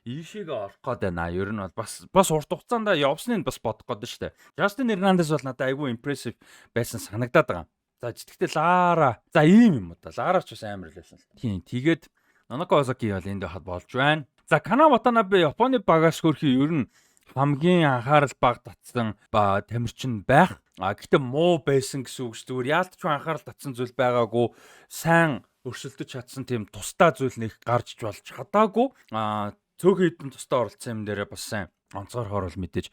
ийшээгээ орох гээд байна. Ер нь бол бас урт хугацаанд явсныг бас бодох гээд шүү дээ. Justin Hernandez бол надад айгүй impressive байсан санагдаад байгаа. За гэхдээ Лара. За ийм юм уу да. Лара ч бас амар л байсан. Тийм. Тэгээд Нонока Озаки бол энд байхад болж байна. За Кана Ватанабе Японы багаас хөрхий ер нь хамгийн анхаарал баг татсан тамирчин байх. Гэхдээ муу байсан гэсэн үг ш. Зүгээр яалтч анхаарал татсан зүйл байгаагүй. Сайн өрсөлдөж чадсан тийм тусдаа зүйл нэг гарч болж чадаагүй. Цөөхөн хэдэн тусдаа оролцсон юм дээрээ бас сайн онцгойрохоор бол мэдээж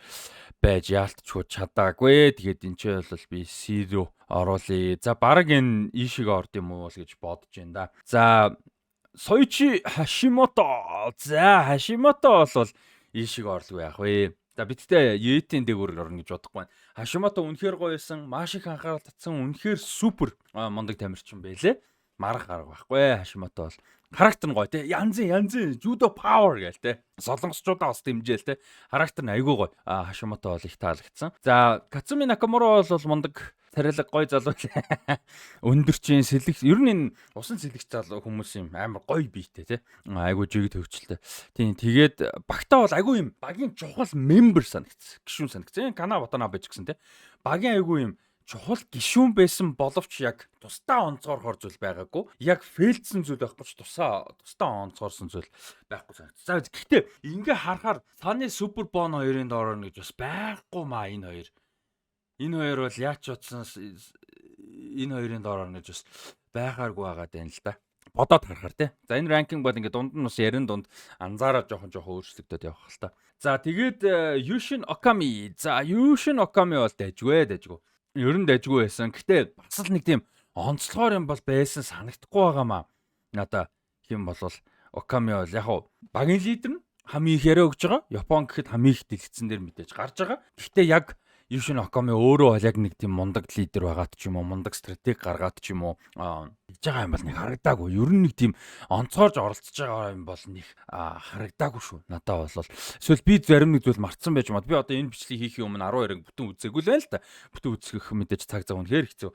байж яалтчгүй чадаагүй. Тэгээд энэ ч бол би C-рүү оруулъя. За баг энэ ийшээ орд юм уу гэж бодож байна да. За Соичи Хашимото. За Хашимото бол ийшээ орлоо яах вэ? За бидтэй Йетийн дээгүүр орно гэж бодохгүй байна. Хашимото үнэхээр гоё байсан. Маш их анхаарал татсан. Үнэхээр супер мундаг тамирчин байлээ. Марах арга байхгүй Хашимото бол характер нь гоё те янзын judo power гээл те солонгосчуудаа бас дэмжээл те характер нь айгүй гоё Хашимото бол их таалагдсан. За Кацуми Накамура бол мундаг царайлаг гоё залуу өндөрчин сэлэг ер нь энэ усан сэлэгч залуу хүмүүс юм амар гоё биетэй те айгүй жиг төвчлөлтэй. Тийм тэгээд багтаа бол айгүй юм багийн чухал мембер санагдсан гишүүн санагдсан. Кана Ватанабе ч гэсэн те багийн айгүй юм чухал гишүүн байсан боловч яг тусдаа онцгойрхор зүйл байгаагүй. Яг фейлдсэн зүйл байхгүй ч тусдаа онцгойрсон зүйл байхгүй санагдсан. За гэхдээ ингээ харахаар Саны Супер Бон хоёрын доор гэж бас байхгүй маа энэ хоёр. Энэ хоёр бол яач утсан энэ хоёрын доор гэж бас байхааргүй байгаа даа л да. Бодоод харахаар тий. За энэ ранкинг бол ингээ дунд нь бас ярин дунд анзаараа жоохон өөрчлөгдөд явах л та. За тэгээд Юшин Оками. За Юшин Оками бол дэжгүй. Ер нь дэжгүй байсан. Гэтэ бас л нэг тийм онцлогоор юм бол байсан санагдахгүй байгаамаа. Надаа хэм болвол Оками бол яг багийн лидер нь хамгийн их яриа өгж байгаа. Япон гэхэд хамгийн их дэлгэцэн дээр мэдээж гарч байгаа. Гэхдээ яг Юшин Оками өөрөө бол яг нэг тийм мундаг лидер байгаад ч юм уу, мундаг стратеги гаргаад ч юм уу хийж байгаа юм бол нэг харагдаагүй. Ер нь нэг тийм онцгойрж оролцож байгаа юм бол нэг харагдаагүй шүү. Надад бол эсвэл би зарим нэг зүйл мартсан байж маа. Би одоо энэ бичлэгийг хийхийн өмнө 12-ыг бүтэн үзээгүй л байна л да. Бүтэн үзэх мэдээж цаг зав үнэхээр хэцүү.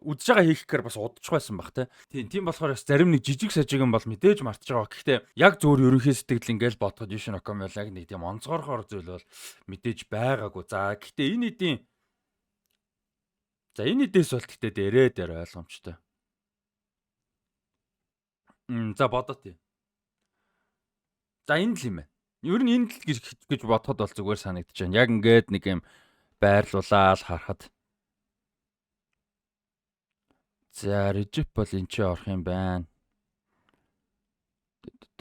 Үзэж байгаа хийхээр бас удчих байсан баг те. Тийм болохоор бас зарим нэг жижиг сажиг юм бол мэдээж мартаж байгаа. Гэхдээ яг зөвөр ерөнхий сэтгэл ингээл бодоход Юшин Оками бол яг нэг тийм онцгойрхоор зүйл бол мэдээж байгаагүй. За гэхдээ энэ эдээс бол гэхдээ дээр ойлгомжтой. За бодоо тий. За энэ л юм байна. Ер нь энэ л гэж бодоход бол зүгээр санагдаж байна. Яг ингээд нэг юм байрлуулаад харахад. За Режип бол энэ ч орох юм байна.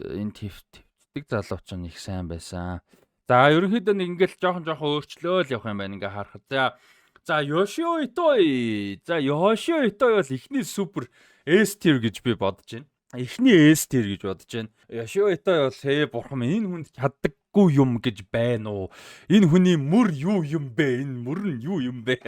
Энэ твдэг залуу ч их сайн байсан. За ерөнхийдөө нэг ингээл жоохон өөрчлөөл явах юм байна ингээ харахад. За Йошио Итой. За Йошио Итой бол ихний супер S tier гэж би бодож байна. Эхний S төр гэж бодож байна. Яшиоитой бол бурхан минь энэ хүнд чаддаггүй юм гэж байна уу? Энэ хүний мөр юу юм бэ? Энэ мөр нь юу юм бэ?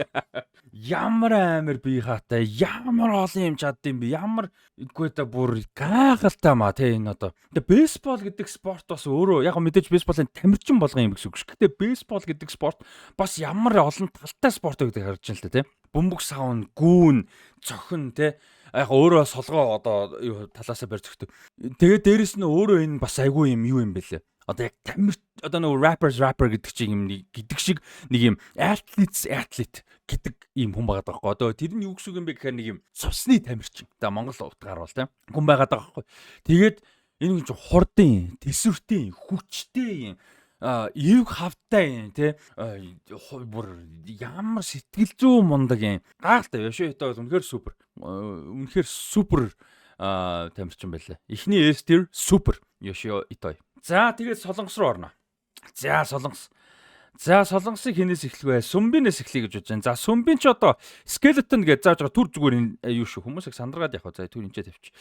Ямар амар би хаатай, ямар олон юм чаддсан бэ? Ямар үгүй да бүр гайхалтай маа те энэ одоо. Тэгээ бейсбол гэдэг спорт бас өөрөө яг мэдээж бейсболын тамирчин болгон юм гэсэн үг ш. Гэтэ бейсбол гэдэг спорт бас ямар олон талтай спорт гэдэг харж байна л та те. Бөмбөг савн, гүүн, цохин те яг өөрөө солгоо одоо талаасаа барьж өгдөг. Тэгээд дээрэс нь өөрөө энэ бас айгүй юм юу юм бэлээ. Одоо яг тамир одоо нэг rapper гэдэг чинь юм гэдэг шиг нэг юм athlete гэдэг юм хүн байгаа даахгүй. Одоо тэр нь юу гэсэн юм бэ гэхээр нэг юм цусны тамирчин. За Монгол утгаар бол тийм хүн байгаа даахгүй. Тэгээд энэ хүн чинь хурдын, тэсвэртийн, хүчтэй юм эвг хавтай юм те бүр ямар сэтгэл зүй мундаг юм гайхалтай Яшиоитой бол үнэхээр супер тамирчин байлаа. Эхний S tier супер Яшиоитой. За тэгээд Солонгос руу орно. За Солонгосыг хинээс эхлэх вэ? Сүмбинээс эхлэе гэж бодож байна. За Сүмбин ч одоо skeleton гэж зааж байгаа түр зүгээр юу шүү хүмүүсийг сандаргаад явах. За түр инчээ тавьчих.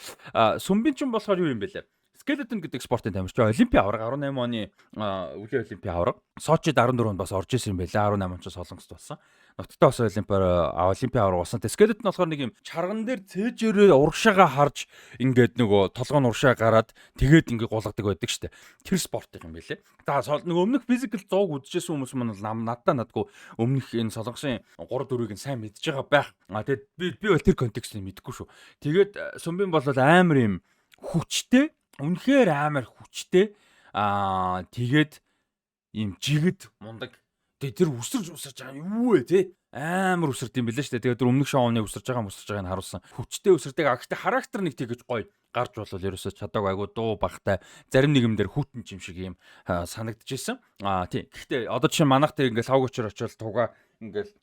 Сүмбин ч болохоор юу юм бэ лээ? Skeleton гэдэг спортын тамирчин Олимпийн авраг 18 оны үеийн Олимпийн авраг. Сочид 14 онд бас орж исэн юм байлаа. 18 он ч Солонгост болсон. Ноцтой бас Олимпийн авраг болсон. Skeleton болохоор нэг юм чарган дээр цээжээрээ урагшаага харж ингээд нөгөө толгой нь урагшаа гараад тэгээд ингээд гулгадаг байдаг штэ. Тэр спорт юм байлээ. За нөгөө өмнөх physical 100 үдчихсэн хүмүүс мань надтай надгүй өмнөх энэ Солонгосын 3 4-ийг нь сайн мэдж байгаа байх. Тэгээд би бол тэр контекстыг мэдэхгүй шүү. Тэгээд Сүмбин бол амар юм хүчтэй үнэхээр амар хүчтэй тэгээд ийм жигд мундаг тэр үсэрж байгаа юу вэ те амар үсэрд юм билээ шүү дээ. Тэгээд өмнөх шоуны үсэрж байгааг харуулсан. Хүчтэй үсэрдэг гэхдээ характер нэг тэгэж гоё гарч болвол ерөөсөө чадаагүй айгу дуу багтай зарим нэгэн дээр хүүтэн юм шиг юм санагдчихсэн. Тийм. Гэхдээ одоо жишээ манайх тэр ингээл лавгочор очивол туга ингээл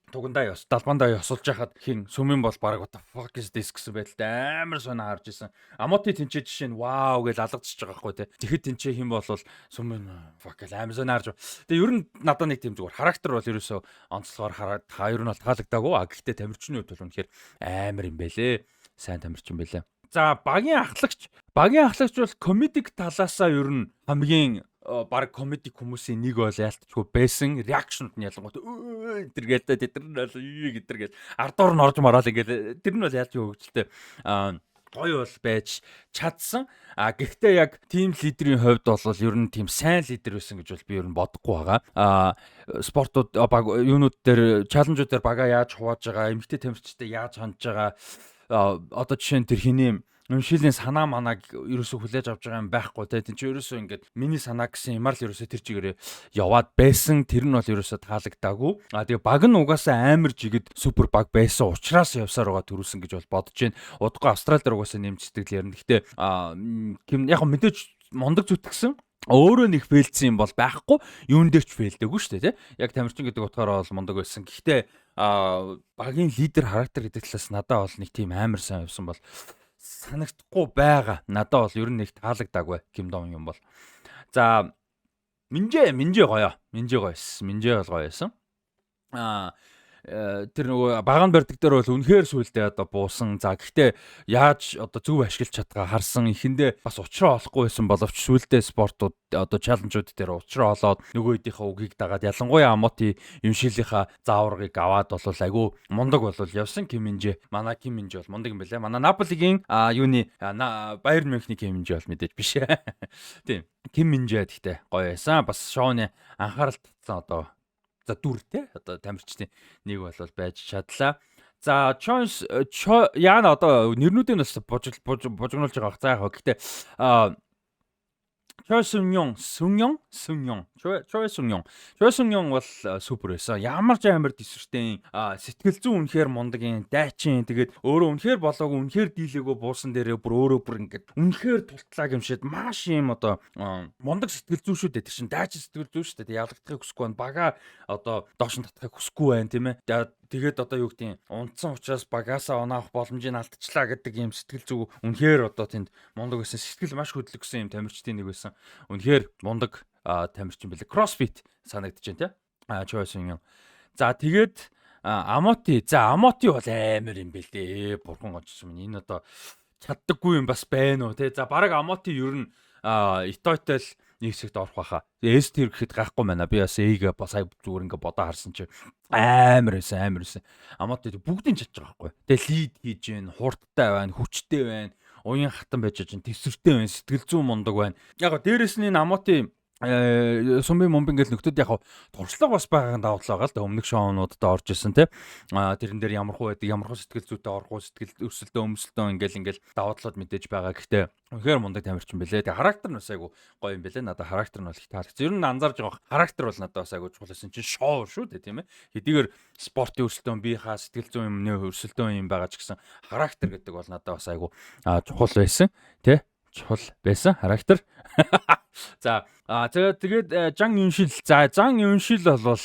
тугандаа далбандаа ёсолж яхад хин сүмэн бол баг what the fuck is this гэсэн байдалтай амар сонаа харж исэн. Амоти тэнцээ жишээ нь вау гэж алгадчихж байгаа байхгүй те. Тэгэхэд тэнцээ хин бол сүмэн fuck гэж амар сонаа харж. Тэгээ ер нь надад нэг тийм зүгээр характер бол ерөөсөө онцлогоор хараад ер нь бол таалагдаагүй. Гэхдээ тамирчны хувьд бол үнэхээр амар юм байлээ. Сайн тамирчин байлээ. За багийн ахлагч бол комедик талаасаа ер нь хамгийн баг комедик хүмүүсийн нэг бол яалтчгүй байсан реакшнд нь ялангуяа тэргээл тэдэр нь бол гэдэргээл ардуур нь орж мараал ингээл тэр нь бол яаж хөвгөлтэй гоё бол байж чадсан. Гэхдээ яг тим лидерийн хувьд бол ер нь тийм сайн лидер байсан гэж бол би ер нь бодохгүй байгаа. Спортууд баг юунууд дээр чаленжууд дээр бага яаж хувааж байгаа, эмэгтэй тамирчтай яаж хандж байгаа. Одоо жишээ нь тэр хиний шилийн санаа манааг ерөөсө хүлээж авч байгаа юм байхгүй те. Тин чи ерөөсө ингээд миний санаа гэсэн юмар л ерөөсө тэр чигээрээ яваад байсан. Тэр нь бол ерөөсө таалагдаагүй. Тэгээ баг нь угаасаа амар жигд супер баг байсан учраас явсаар байгаа төрүүлсэн гэж бол бодож байна. Удахгүй Австрали дээр угаасаа нэмждэг л ярина. Гэхдээ яг мэдээж мундаг зүтгэсэн өөрөө нэг фейлдсэн юм бол байхгүй. Юун дээр ч фейлдээгүй шүү дээ, тий. Яг тамирчин гэдэг утгаараа бол мундаг байсан. Гэхдээ багийн лидер характер гэдэг талаас надад бол нэг тийм амар сайн явсан бол санагдахгүй байгаа. Надад бол ер нь нэг таалагдаагүй Кимдон юм бол. За Минжээ гоё. Минжээ бол гоё байсан. Тэр нөгөө багаан барьдаг дээр бол үнэхээр сүулдэ одоо буусан. За гэхдээ яаж одоо зөв ашиглаж чадгаа харсан. Эхэндээ бас учраа олохгүй байсан боловч сүулдэ спортууд одоо чаленжууд дээр учраа олоод нөгөө хэдийнхээ үгийг дагаад ялангуяа Амоти юмшилийнхаа зааваргыг аваад бол айгүй мундаг болол явсан Киминжээ. Манай Киминжээ бол мундаг юм байлаа. Манай Наполигийн юуны Байерн Мюнхний Киминжээ бол мэдээж биш. Тийм. Киминжээ гэхдээ гоё байсан. Бас шоуны анхаарал татсан одоо за дүртэй одоо тамирчны нэг бол байж чадлаа. За яана одоо нэрнүүдийн бас божигнуулж байгаа бах. За яг гэхдээ Choi Sung-young бол супер байсан. Ямар ч амар дисэртэй сэтгэл зүйн үнэхээр мундаг юм дайчин. Тэгээд өөрөө үнэхээр болоогүй үнэхээр дийлээгөө буусан дээрээ бүр ингээд үнэхээр тултлаа гэмшээд маш юм одоо мундаг сэтгэл зүй шүү дээ. Тэр чин дайчин сэтгэл зүй шүү дээ. Ялгдахыг хүсэхгүй байна. Бага одоо доош нь татахыг хүсэхгүй байна тийм ээ. Тэгээд одоо юу гэдэг юм унтсан учраас багаасаа оноох боломжийг алдчихлаа гэдэг юм сэтгэл зүй үнэхээр одоо тэнд мундаг байсан. Сэтгэл маш хөдлөгсөн юм тамирчдын нэг байсан. Үнэхээр мундаг тамирчин билээ. Кроссфит санагдаж байна те. Choi Sung-young. За тэгээд Амоти бол амар юм бэлээ. Бурхан гончсон минь энэ одоо чаддаггүй юм бас байна уу те. За баг Амоти ер нь Итойтой л нэг хэсэгт орох байхаа. S тэр гэхэд гайхгүй байна. Би бас A-г бас зүгээр ингээ бодоо харсан чи амар байсан. Амоти бүгдийг чадж байгаа байхгүй. Тэгээ лид хийж гэн, хурдтай байна, хүчтэй байна. Уян хатан байж чинь тесвэртэй байна, сэтгэл зүйн мундаг байна. Яг го дээрэс нь Амоти сумби момбин гэл нөхдүүд яг туршлага бас байгааг давтал байгаа л да өмнөх шоунуудад орж исэн те тэрэн дээр ямар хуу байдаг ямар хуу сэтгэл зүйтэй орох сэтгэл өсөлтөө ингээл давтлууд мэдээж байгаа гэхдээ үнэхээр мундаг тамирчин бэлээ тэгээ характер нь бас айгу гоё юм бэлээ надад характер нь бол их таалагдсан ер нь анзаарж байгаа характер бол надад бас айгу чухал байсан чинь шоу шүү дээ тийм ээ хэдийгээр спортын өсөлтөө бийнхаа сэтгэл зүйн юмны өсөлтөө юм байгаа ч гэсэн характер гэдэг бол надад бас айгу чухал байсан те чухал байсан характер. За тэгээд Жан Юншил бол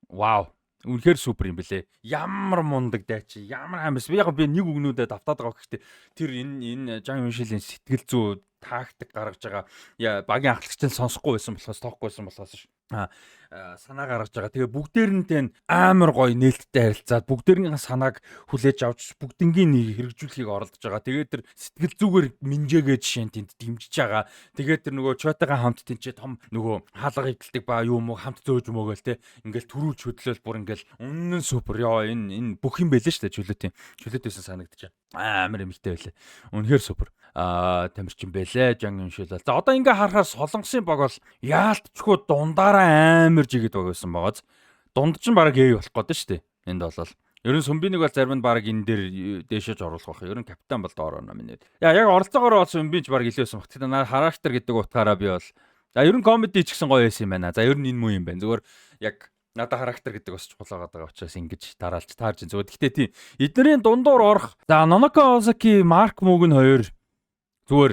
вау үнэхээр супер юм бэлээ. Ямар мундаг дайч ямар амарс. Яг би нэг үгнүүдэд автаад байгаа гэхдээ тэр энэ Жан Юншилийн сэтгэл зүй тактик гаргаж байгаа багийн ахлагчтай сонсохгүй байсан болохоос тоохгүй байсан болохоос санаа гаргаж байгаа. Тэгээ бүгдээрнтэй амар гоё нээлттэй харилцаад бүгдээрнийхээ санааг хүлээж авч бүгднгийн нэг хэрэгжүүлэхийг оролдож байгаа. Тэгээд тэр сэтгэл зүгээр минжээгээ жишээ тэнд дэмжиж байгаа. Тэгээд тэр нөгөө Чотагийн хамт тэнцээ том нөгөө хаалга хөвдөлтөг ба юм уу хамт зөөж мөгээл те ингээл төрүүлж хөдлөөл бүр ингээл үнэн супер энэ бүх юм байлээ шүү дээ чөлөөтэйсэн санагдаж байна. Амар эмхтэй байлээ. Үнэхээр супер. Тамирчин байлээ Жан Юншил. За одоо ингээ харахаар Солонгосын баг бол яалтчгүй дундаараа амар жигэд байсан байгааз. Дунд чинь баг ээ болох гээд шүү дээ. Энд болол. Ер нь Сүмбинийг бол зарим нь баг энэ дээр дээшэж оруулах байх. Ер нь капитан бол доор оноо минь. Яг оролцоогоор бол Сүмбич баг илээсэн баг. Тэгтээ характер гэдэг утгаараа би бол за ер нь комеди ч гэсэн гоё байсан юм байна. За ер нь энэ муу юм байна. Зүгээр яг надад характер гэдэг бас чухал байгаа учраас ингэж дараалж таарж зүгээр. Гэхдээ тийм эднэрийн дундуур орох. За Ноноко Озаки, Марк Муг нь хоёр зүгээр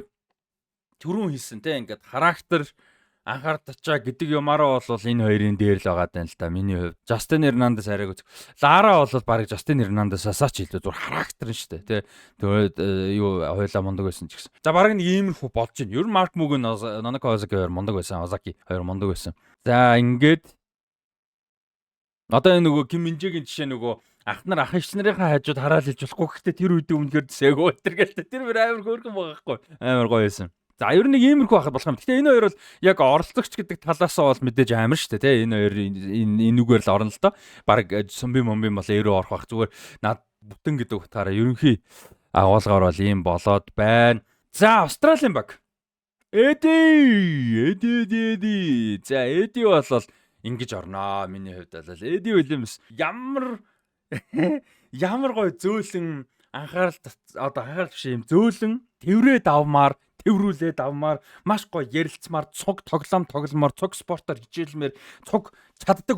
түрүүн хийсэн те ингээд характер анхаардачаа гэдэг юмараа бол энэ хоёрын дээр л байгаа даа л та миний хувьд. Justin Hernandez арайг үз. Лара бол баг Justin Hernandez-аас ч илүү зүгээр характер нь шүү дээ. Тэгээд юу хоёлаа мундаг байсан ч гэсэн. За баг нэг иймэрхүү болж байна. Ер нь Mark Moog Ноноко Озаки хоёр мундаг байсан. Озаки хоёр мундаг байсан. За ингээд одоо энэ нөгөө Ким Минжэгийн жишээ нөгөө ах нар ах ич нарынхаа хажууд хараал хийж болохгүй гэхдээ тэр үед өмнөхөр дэсээгөө өтэргээл тэр амар хөөрхөн байгаа хгүй. Амар гоё байсан. За ер нь иймэрхүү байхад болох юм. Гэхдээ энэ хоёр бол яг оролцогч гэдэг талаасаа бол мэдээж амар шүү дээ тий. Энэ хоёр энүүгээр л орно л доо. Бараг Сүмби момби бол эрөө орох бах зүгээр над бүтэн гэдэг утгаараа ерөнхий агуулгаар бол ийм болоод байна. За Австралийн баг. Эди. За Эди бол ингэж орноо миний хувьд бол Эди Уильямс ямар гоё зөөлөн анхаарал биш юм зөөлөн тэврүүлээд авмаар маш гоё ярилцмаар цуг тогломоор цуг спортоор хичээлмээр цуг чаддаг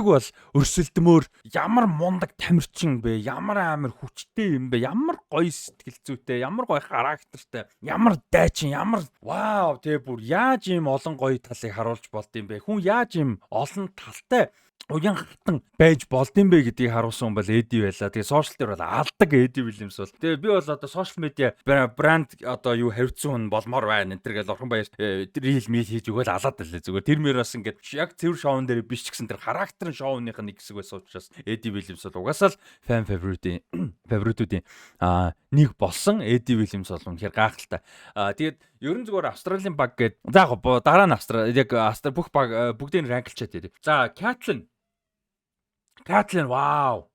бол өрсөлдөмөр ямар мундаг тамирчин бэ ямар амар хүчтэй юм бэ ямар гоё сэтгэл зүйтэй ямар гоё характертай ямар дайчин ямар вау тэгээ бүр яаж ийм олон гоё талыг харуулж болд юм бэ хүн яаж ийм олон талтай уян хатан байж болдсон бэ гэдгийг харуулсан бол Эди байлаа. Тэгээ сошиал дээр бол алдаг Эди Уильямс бол. Тэгээ би бол одоо сошиал медиа брэнд одоо юу хариуцсан хүн болмоор байна. Энтэр гэл орхон баяр рил мил хийж өгөөл алаад байлаа. Зүгээр тэр мөр бас ингээд яг цэвэр шоун дээр биш ч гэсэн тэр характер нь шоуных нэг хэсэг байсан учраас Эди Уильямс бол угаасаа л фан фаворитуудын нэг болсон Эди Уильямс бол үнэхээр гайхалтай. Тэгээд ерөн зүгээр Австралийн баг гээд за дараа нь яг бүх баг бүгдийг ранглчаад тэгээд. За Катлин вау.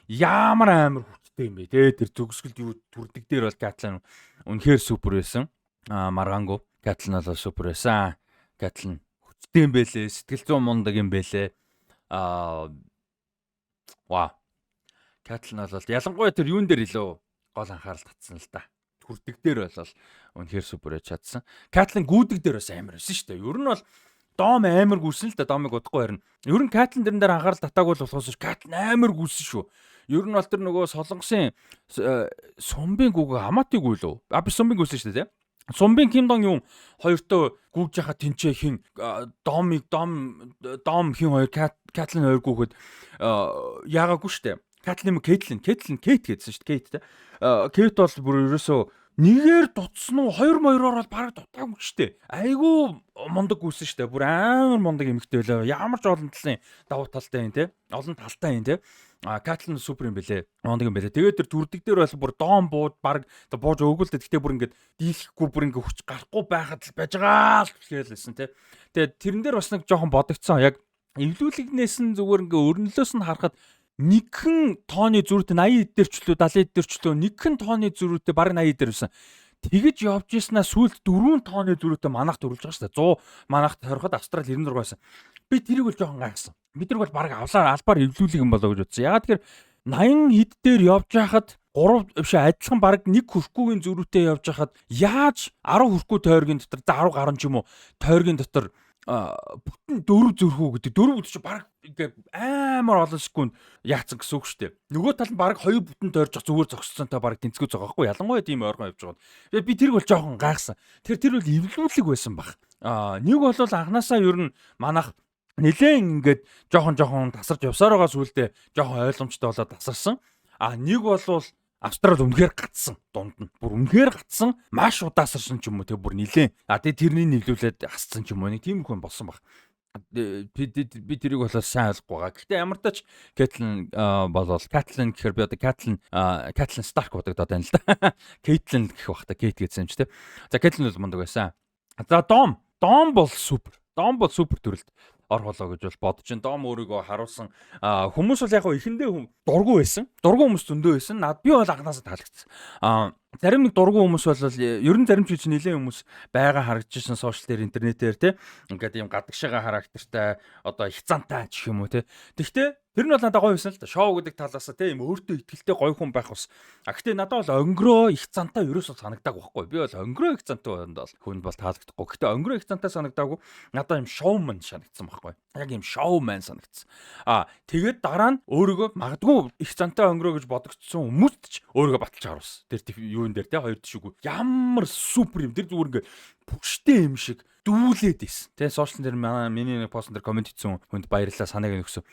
Ямар амар хүчтэй юм бэ те тэр зөвсгөлд юу түрдэг дээр бол Катлин үнэхээр супер байсан. Марганго Катлин бол супер байсан. Катлин хүчтэй юм бэлээ, сэтгэл зүйн мундаг юм бэлээ. Вау. Катлин бол ялангуяа тэр юун дээр илүү гол анхаарал татсан л да. Түрдэг дээр бол үнэхээр супер яж чадсан. Катлин гүйдэг дээр бас амар байсан шүү дээ. Ер нь бол Дом амар гүйсэн л да домыг удахгүй харна. Ер нь Катлин дэрэн дээр анхаарал татаагүй болохоос Катлин амар гүйсэн шүү. Ер нь бол тэр нөгөө Солонгосын Сумбын гүг Аматиг үлөө. Би Сумбын гүйсэн шүү дээ. Сумбын Ким Дон юм хоёртой гүйж яхаа тэнцээ хин дом хин хоёр Катлин хоёр гүйхэд яагаагүй шүү дээ. Катлин Кейт гэдсэн шүү дээ. Кейт те. Кейт бол бүр ерөөсөө нэгээр дутсан уу 2-2-оор бол бараг дутаагүй штэ. Айгу мундаг гүйсэн штэ. Бүр амар мундаг эмэгтэй байлаа. Ямар ч олон талын давуу талтай юм те. Олон талтай юм те. Катлин супер юм бэлээ. Ондаг юм бэлээ. Тэгээд тэр дүрдэг дээр бол бүр доон бууж баг бууж өгөөлдөө гэхдээ бүр ингээд дийлэхгүй бүр ингээд хүч гарахгүй байхад л байж байгаа л хэлсэн тий. Тэгээд тэрэн дээр бас нэг жоохон бодогцсон. Яг эвлүүлэгнээс нь зүгээр ингээд өрнөлөөс нь харахад нэгэн тооны зөрүүтэй 80 дээр ч лөө 70 дээр ч лөө нэгэн тооны зөрүүтэй бараг 80 дээр байсан. Тэгэж явж ирснаа сүүлд 4 тооны зөрүүтэй манах төрүүлж байгаа шүү дээ. 100 манахт хориход Австрали 96 байсан. Би тэрийг бол жоохон гайхсан. Бид нар бол баг албаар эвлүүлэг юм болоо гэж бодсон. Ягаад тэгэхээр 80 хэд дээр явж байхад 3 биш адилхан баг нэг хүрхгүйгийн зөрүүтэй явж байхад яаж 10 хүрхгүй тойргийн дотор 10 гаруй ч юм уу тойргийн дотор бүтэн 4 зөрхүү гэдэг 4 бүт чи баг ингээ амар олон секунд яатсан гэсэн үг шүү дээ. Нөгөө тал нь баг 2 бүтэн тойрж зүгээр зогсцонтой баг тэнцгүү зогоо байхгүй ялангуяа тийм ойрхон явж байгаа. Би тэрийг бол жоохон гайхсан. Тэр бол эвлүүлэг байсан баг. Нэг бол анханасаа ер нь манах нэлээд ингээд жоохон тасарч явсаар байгаа сүулдэ жоохон ойлгомжтой болоод тасарсан. Нэг бол Австрал үнэхээр гацсан дунд нь. Бүр үнэхээр гацсан, маш удаасарсан ч юм уу те бүр нилээн. Тэгээ тэрний нэвлүүлээд хассан ч юм уу нэг тийм хүн болсон баг. Би тэрийг болоо сайн ойлгохгүй байгаа. Гэхдээ ямар ч Кэтлин болол Катлин гэхээр би одоо Катлин Старк бодогдоод байна л да. Кейтлин гэх бах та Кейт гэсэн юм чи те. За Кэтлин бол мундаг байсан. За Дом бол супер. Дом бол супер төрөлд орхолоо гэж бол бодож ин Дом өөрийгөө харуулсан хүмүүс бол яг хөө эхэндээ дургу байсан. Дургу хүмүүс зөндөө байсан. Би бол анханасаа таалагдсан. Зарим нэг дургу хүмүүс бол ер нь зарим ч нэлээд хүмүүс байгаа харагдчихсан сошиал дээр интернетээр те. Ингээд юм гадагшаага характертай одоо хязаантай ч юм уу те. Тэгвэл тэр нь бол надад гоё байсан л да. Шоу гэдэг талаас те юм өөртөө ихтэй гоё хүн байх бас. Гэхдээ надад бол өнгөрөө их цантаа ерөөсөө санагдаагүй байхгүй. Би бол өнгөрөө их цантай бол хүнд бол таалагдахгүй. Гэхдээ өнгөрөө их цантай санагдаагүй. Надад юм шоумен санагдсан байхгүй. Яг юм шоумен санагдсан. Тэгээд дараа нь өөрийгөө магадгүй их цантай өнгөрөө гэж бодогдсон хүмүүст ч өөрийгөө баталж харуулсан. Тэр юун дээр те хоёр тишүүгүй. Ямар супер юм. Тэр зүгээр ингээ бүштэй юм шиг дүүлээд ийсэн. Тэ сошиал дээр миний нэг постн дээр комент хийсэн хүнд баярлалаа санааг өгсөн.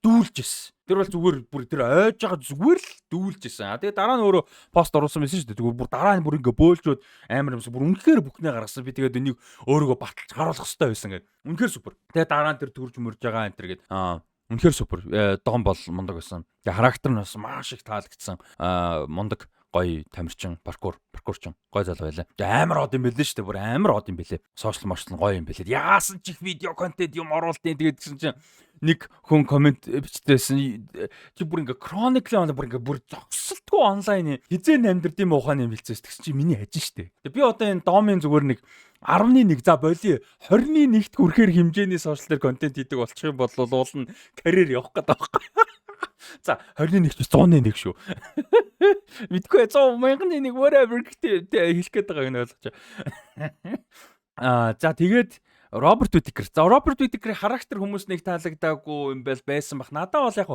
Дүүлж ийсэн. Тэр бол зүгээр бүр тэр ойж байгаа зүгээр л дүүлж ийсэн. Тэгээ дараа нь өөрөө пост оруулсан байсан шүү дээ. Зүгээр бүр дараа нь бүр ингээ бөөлжөөд амар юмсан. Бүр үнэхээр бүхнээ гаргасан. Би тэгээд энийг өөрийгөө баталж харуулах хэрэгтэй байсан гэдэг. Үнэхээр супер. Тэгээ дараа нь тэр төрж мөрж байгаа энэ төр гээд үнэхээр супер. Дом бол мундаг байсан. Тэгээ характер нь бас маш их таалагдсан. Мундаг гоё тамирчин паркурчин гоё залуу байлаа. Амар од юм бэлээ шүү дээ. Бүр амар од юм бэлээ. Сошиал маршал гоё юм бэлээ. Яасан ч их видео контент юм оруултын тэгээд гэсэн чинь нэг хүн комент бичдээсэн чи бүр ингээ chronically бүр ингээ бүр зогсолтгүй онлайн хизээ амьдрдсан ухааны юм хэлцээс тэгсэн чи миний хажин шүү дээ. Би одоо энэ домын зүгээр нэг 11 за боли 21-т хүрэхээр хэмжээний сошиал дээр контент хийдэг болчих юм бол уул нь карьер явах гэдэг байхгүй. За 21 ч 101 шүү. Мэдгүй 100 мянган нэг whatever гэдэг хэлэх гээд байгааг нь ойлгож байгаа. За тэгээд Роберт Уитикер. За Роберт Уитикерийн характер хүмүүс нэг таалагдаагүй юм байсан бах. Надад бол яг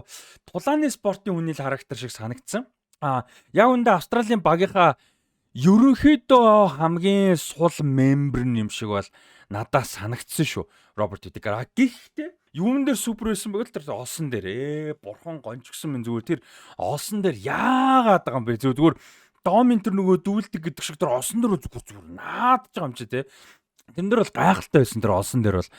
тулааны спортын хүний л характер шиг санагдсан. Яг үндэ Австралийн багийнхаа ерөнхийдөө хамгийн сул мембер юм шиг бол надад санагдсан шүү. Роберт Уитикер. Гэхдээ юун дээр супер байсан бэ гэвэл тэр олсон дээр бурхан гончгсон минь зүгээр тэр олсон дээр яагаад байгаа юм бэ зүгээр Домын тэр нөгөө дүүлдэг гэдэг шиг тэр олсон дээр зүгээр наадж байгаа юм чи те. Тэн дээр бол гайхалтай байсан тэр олсон дээр бол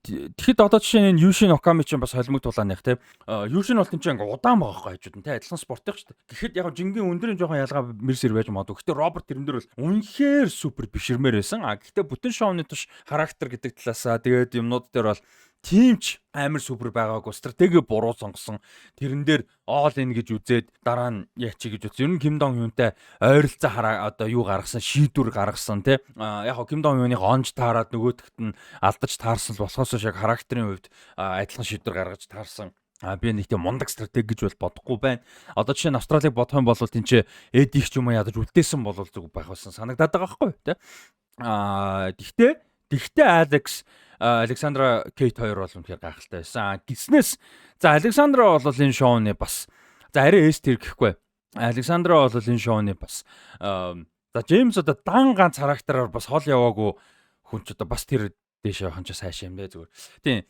тэгэхэд одоо жишээ нь Юшин Оками ч бас холимог тулааных те. Юшин бол тэнцээ ингээ удаан байгаа байхгүй хажууд нь те адилхан спортыг шүү дээ. Тэгэхэд яг жингийн өндрийн жоохон ялгаа мэрсэр байж магадгүй. Гэхдээ Роберт тэрэн дээр бол үнэхээр супер биширмээр байсан. Гэхдээ бүтэн шоуны туш характер гэдэг талаасаа тэгээд юмнууд дээр бол тимч амар супер байгаагүй стратеги буруу сонгосон. Тэрэн дээр all in гэж үзээд дараа нь яачи гэж үзсэн. Ер нь Ким Дон Юнтай ойролцоо одоо юу гаргасан, шийдвэр гаргасан тий. Яг Ким Дон Юныг онж таарад нөгөөдөгт нь алдаж таарсан л болохоос яг характерын хувьд адилхан шийдвэр гаргаж таарсан. Би нэг тийм мундаг стратеги гэж бол бодохгүй байна. Одоо жишээ нь Австралиг бодох юм бол тэнцээ эдих ч юм уу ядаж үлдээсэн бол зүг байх байсан санагдаад байгаа байхгүй тий. Гэхдээ Александра Кейт хоёр бол үнэхээр гайхалтай байсан. Гиснээс за Александра бол энэ шоуны бас за арай эстер гэхгүй. Александра бол энэ шоуны бас за Джеймс одоо дан ганц характераар бас хол яваагүй хүн ч одоо бас тэр дэше явах нь ч сайшаа юм дээ зүгээр. Тийм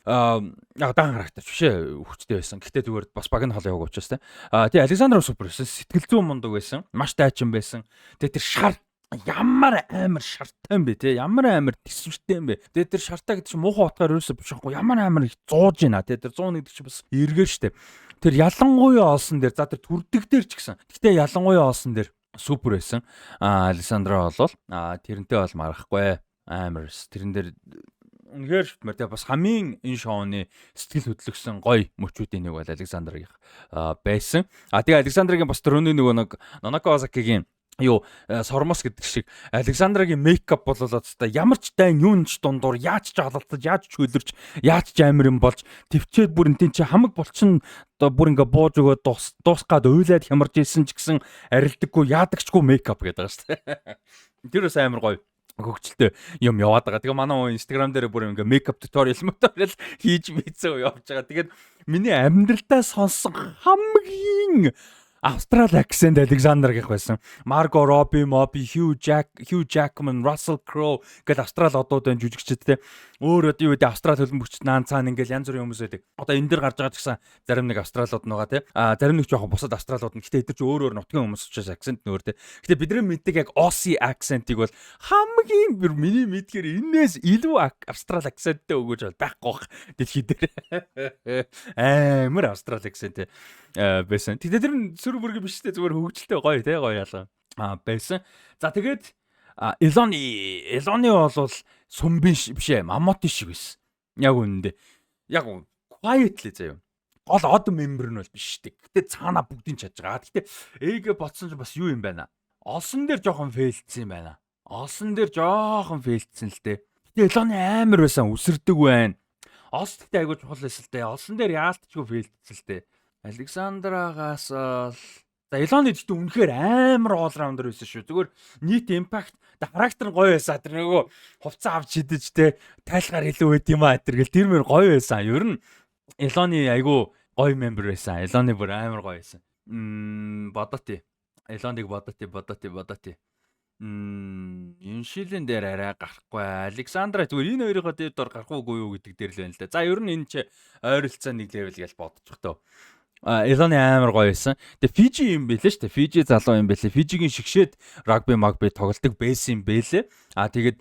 яг дан характер биш ээ хүчтэй байсан. Гэхдээ зүгээр бас баг нь хол яваагүй учраас тийм Александра супер байсан. Сэтгэл зүйн мундаг байсан. Маш тайчин байсан. Тэгээ тэр шар ямар амар шартай юм бэ те ямар амар төсвөртэй юм бэ тэгээ тэр шартай гэдэг чинь муухай утгаар ерөөсөө биш байхгүй ямар амар их зууж байна те тэр 101 гэдэг чинь бас эргээр штэ тэр ялангуяа олсон дээр за тэр төрдөг дээр ч гэсэн. Гэхдээ ялангуяа олсон дээр супер байсан. Александра болвол тэрнтэй бол марахгүй амар тэрэн дээр үнэхээр шүтмэр те бас хамгийн энэ шоуны сэтгэл хөдлөсөн гоё мөчүүдийн нэг бол Александрагийн байсан. Тэгээ Александрагийн бас төрөний нэг Нанако Осакигийн сормос гэдэг шиг Александрагийн мейкап бололоо та ямар ч дайн юунч дундуур яаж ч халалтаж яаж ч хөлөрч яаж ч амар юм болж төвчээд бүр энэ чи хамаг булчин бүр ингээ бууж өгөө дуусгаад уйлаад хямарж ийсэн ч гэсэн арилдаггүй яадагчгүй мейкап гэдэг байгаа шүү дээ. Тэр бас амар гоё хөгжилтэй юм яваад байгаа. Тэгээ манай Instagram дээр бүр ингээ мейкап туториал хийж мэдсэн явж байгаа. Тэгээд миний амьдралдаа сонсон хамгийн Австрал акцент Александр гэх байсан. Марго Робби, Хью Jackman, Russell Crowe гэдэг Австрал одуудын жүжигчд те. Өөр одоо юу гэдэг Австрал хөлбөмбөгчд наан цаана ингээл янз бүрийн хүмүүс байдаг. Одоо энэ дэр гарч байгаа ч гэсэн зарим нэг Австралууд байгаа те. Зарим нэг жоохон бусад Австралууд нь. Гэтэ эдгээр ч өөр нутгийн хүмүүс учраас акцент нь өөр те. Гэтэ бидний мэддэг яг Aussie акцентыг бол хамгийн миний мэдгээр энээс илүү Австрал акценттэй өгөөж байхгүй бах. Дэлхий дээр амар Австрал акцент байсан. Тэгтээ тэр сүр бүргэ биш те зүгээр хөвгөлтэй гоё те гоё ялгаа байсан. За тэгээд Элоны бол сум биш ээ мамоти шиг байсан. Яг үнэндээ. Яг quietly заяа. Гол од мембер нь бол биш те. Гэтэ цаана бүгдийг чадж байгаа. Гэтэ эгэ ботсон ч бас юу юм байна. Олсон дээр жоохон фейлдсэн юм байна. Олсон дээр жоохон фейлдсэн л те. Гэтэ Элоны амар байсан үсэрдэг байна. Олс гэхдээ айгуу чухал байсан л те. Олсон дээр яалтчгүй фейлдсэн л те. Александрагаас за Элоны гэхдээ үнэхээр амар all rounder байсан шүү. Зүгээр нийт импакт характер нь гоё байсан. Тэр нөгөө хувцас авч шидэж те тайлгаар илүү байд юм аа тэр гэл тэр мөр гоё байсан. Ер нь Элоны айгуу гоё мембер байсан. Элоны бүр амар гоё байсан. Бодоти. Элоныг бодоти. Энэ шилэн дээр арай гарахгүй. Александра зүгээр энэ хоёрын дээр дор гарах уугүй юу гэдэг дээр л байна л да. За ер нь энэ ч ойролцоо нэг левел гэж бодчих тоо. Элоны амар гоё байсан. Тэгээ Фижи юм бэлээ шүү дээ. Фижи залуу юм бэлээ. Фижигийн шигшээд рагби тоглолдог байсан юм бэлээ. Тэгээд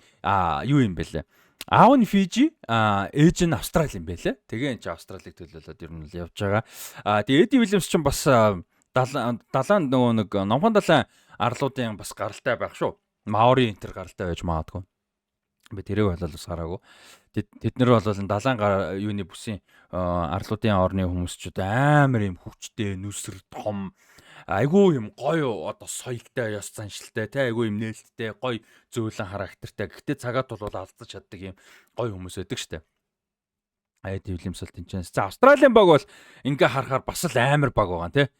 юу юм бэлээ. Аав нь Фижи, ээж нь Австрали юм бэлээ. Тэгээ энэ ч Австралиг төлөөлөд ер нь л явж байгаа. Тэгээ Эди Вильямс ч бас далайн нөгөө нэг номхон далайн арлуудын бас гаралтай байх шүү. Маори энтер гаралтай байж магадгүй. Би тэрийг болол бас хараагүй. Тэд нар бол далайн юуны бүсийн арлуудын орны хүмүүсчүүд амар юм хүчтэй, нүсэр том, айгүй юм гоё одоо соёлтой, ёс заншилтай, те айгүй юм нээлттэй, гоё зөөлөн характертай. Гэхдээ цагаат бол алдаж чаддаг юм гоё хүмүүс байдаг штэ. Эди Вильямс бол тэнцэнс. За Австралийн баг бол ингээ харахаар бас л амар баг байгаа те.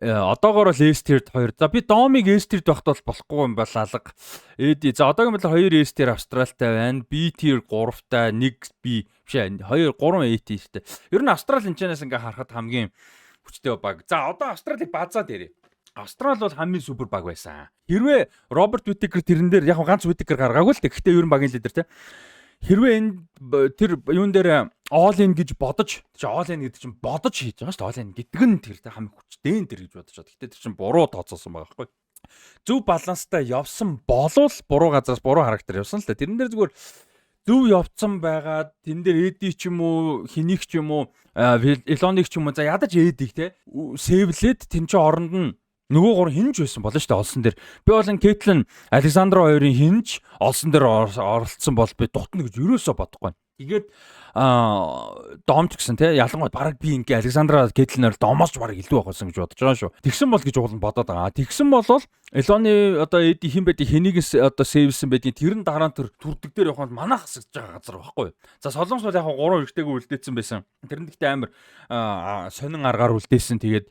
Одоогоор л S-tier 2. За би Домиг S-tier байхад бол болохгүй юм бол алга. Эди. За одоогийн бодлоо 2 S-tier Австралтай байна. B-tier 3-тай, 1 B биш ээ 2 3 A-тэй шүү дээ. Ер нь Австрал энэчнээс ингээ харахад хамгийн хүчтэй баг. За одоо Австралийг базаад ирээ. Австрал бол хамгийн супер баг байсан. Хэрвээ Роберт Whittaker тэрэн дээр яг ганц Whittaker гаргаагүй л дээ. Гэхдээ ер нь багийн лидер те. Хэрвээ энэ тэр юун дээр all in гэж бодож all in гэдэг чинь бодож хийж байгаа шүү дээ. All in гэдэг нь тэр хамгийн хүчтэй энэ тэр гэж бодож байгаа. Гэтэ тэр чинь буруу тооцоосон байгаа байхгүй. Зөв баланстай явсан болвол буруу газараас буруу характер явсан л да. Тэрэн дээр зүгээр зөв явцсан байгаа. Тэн дээр Эди ч юм уу, хэнийг ч юм уу, Элоник ч юм уу за ядаж Эдиг те сэвлээд тэн чинь оронд нь нөгөө гур хинж байсан болно шүү дээ олсон дээр. Би бол Кейтлин Александра хоёрын хинж олсон дээр оролцсон бол би дутна гэж юусоо бодохгүй. Тэгээд Домч гэсэн те ялангуяа баг би ингээ Александра Кейтлинээр Домоос баг илүү байх байсан гэж бодож байгаа шүү. Тэгсэн бол гэж уулан бодоод байгаа. Тэгсэн бол Элоны одоо Эди хин байдаг хэнийгээс одоо сейвсэн байдгийг тэр нь дараа нь тэр түрдэг дээр явахад манаа хасагдж байгаа газар байхгүй. За Солонгос бол яг 3 эрэгтэйгээ үлдээсэн байсан. Тэр нь гэхдээ амар сонин аргаар үлдээсэн. Тэгээд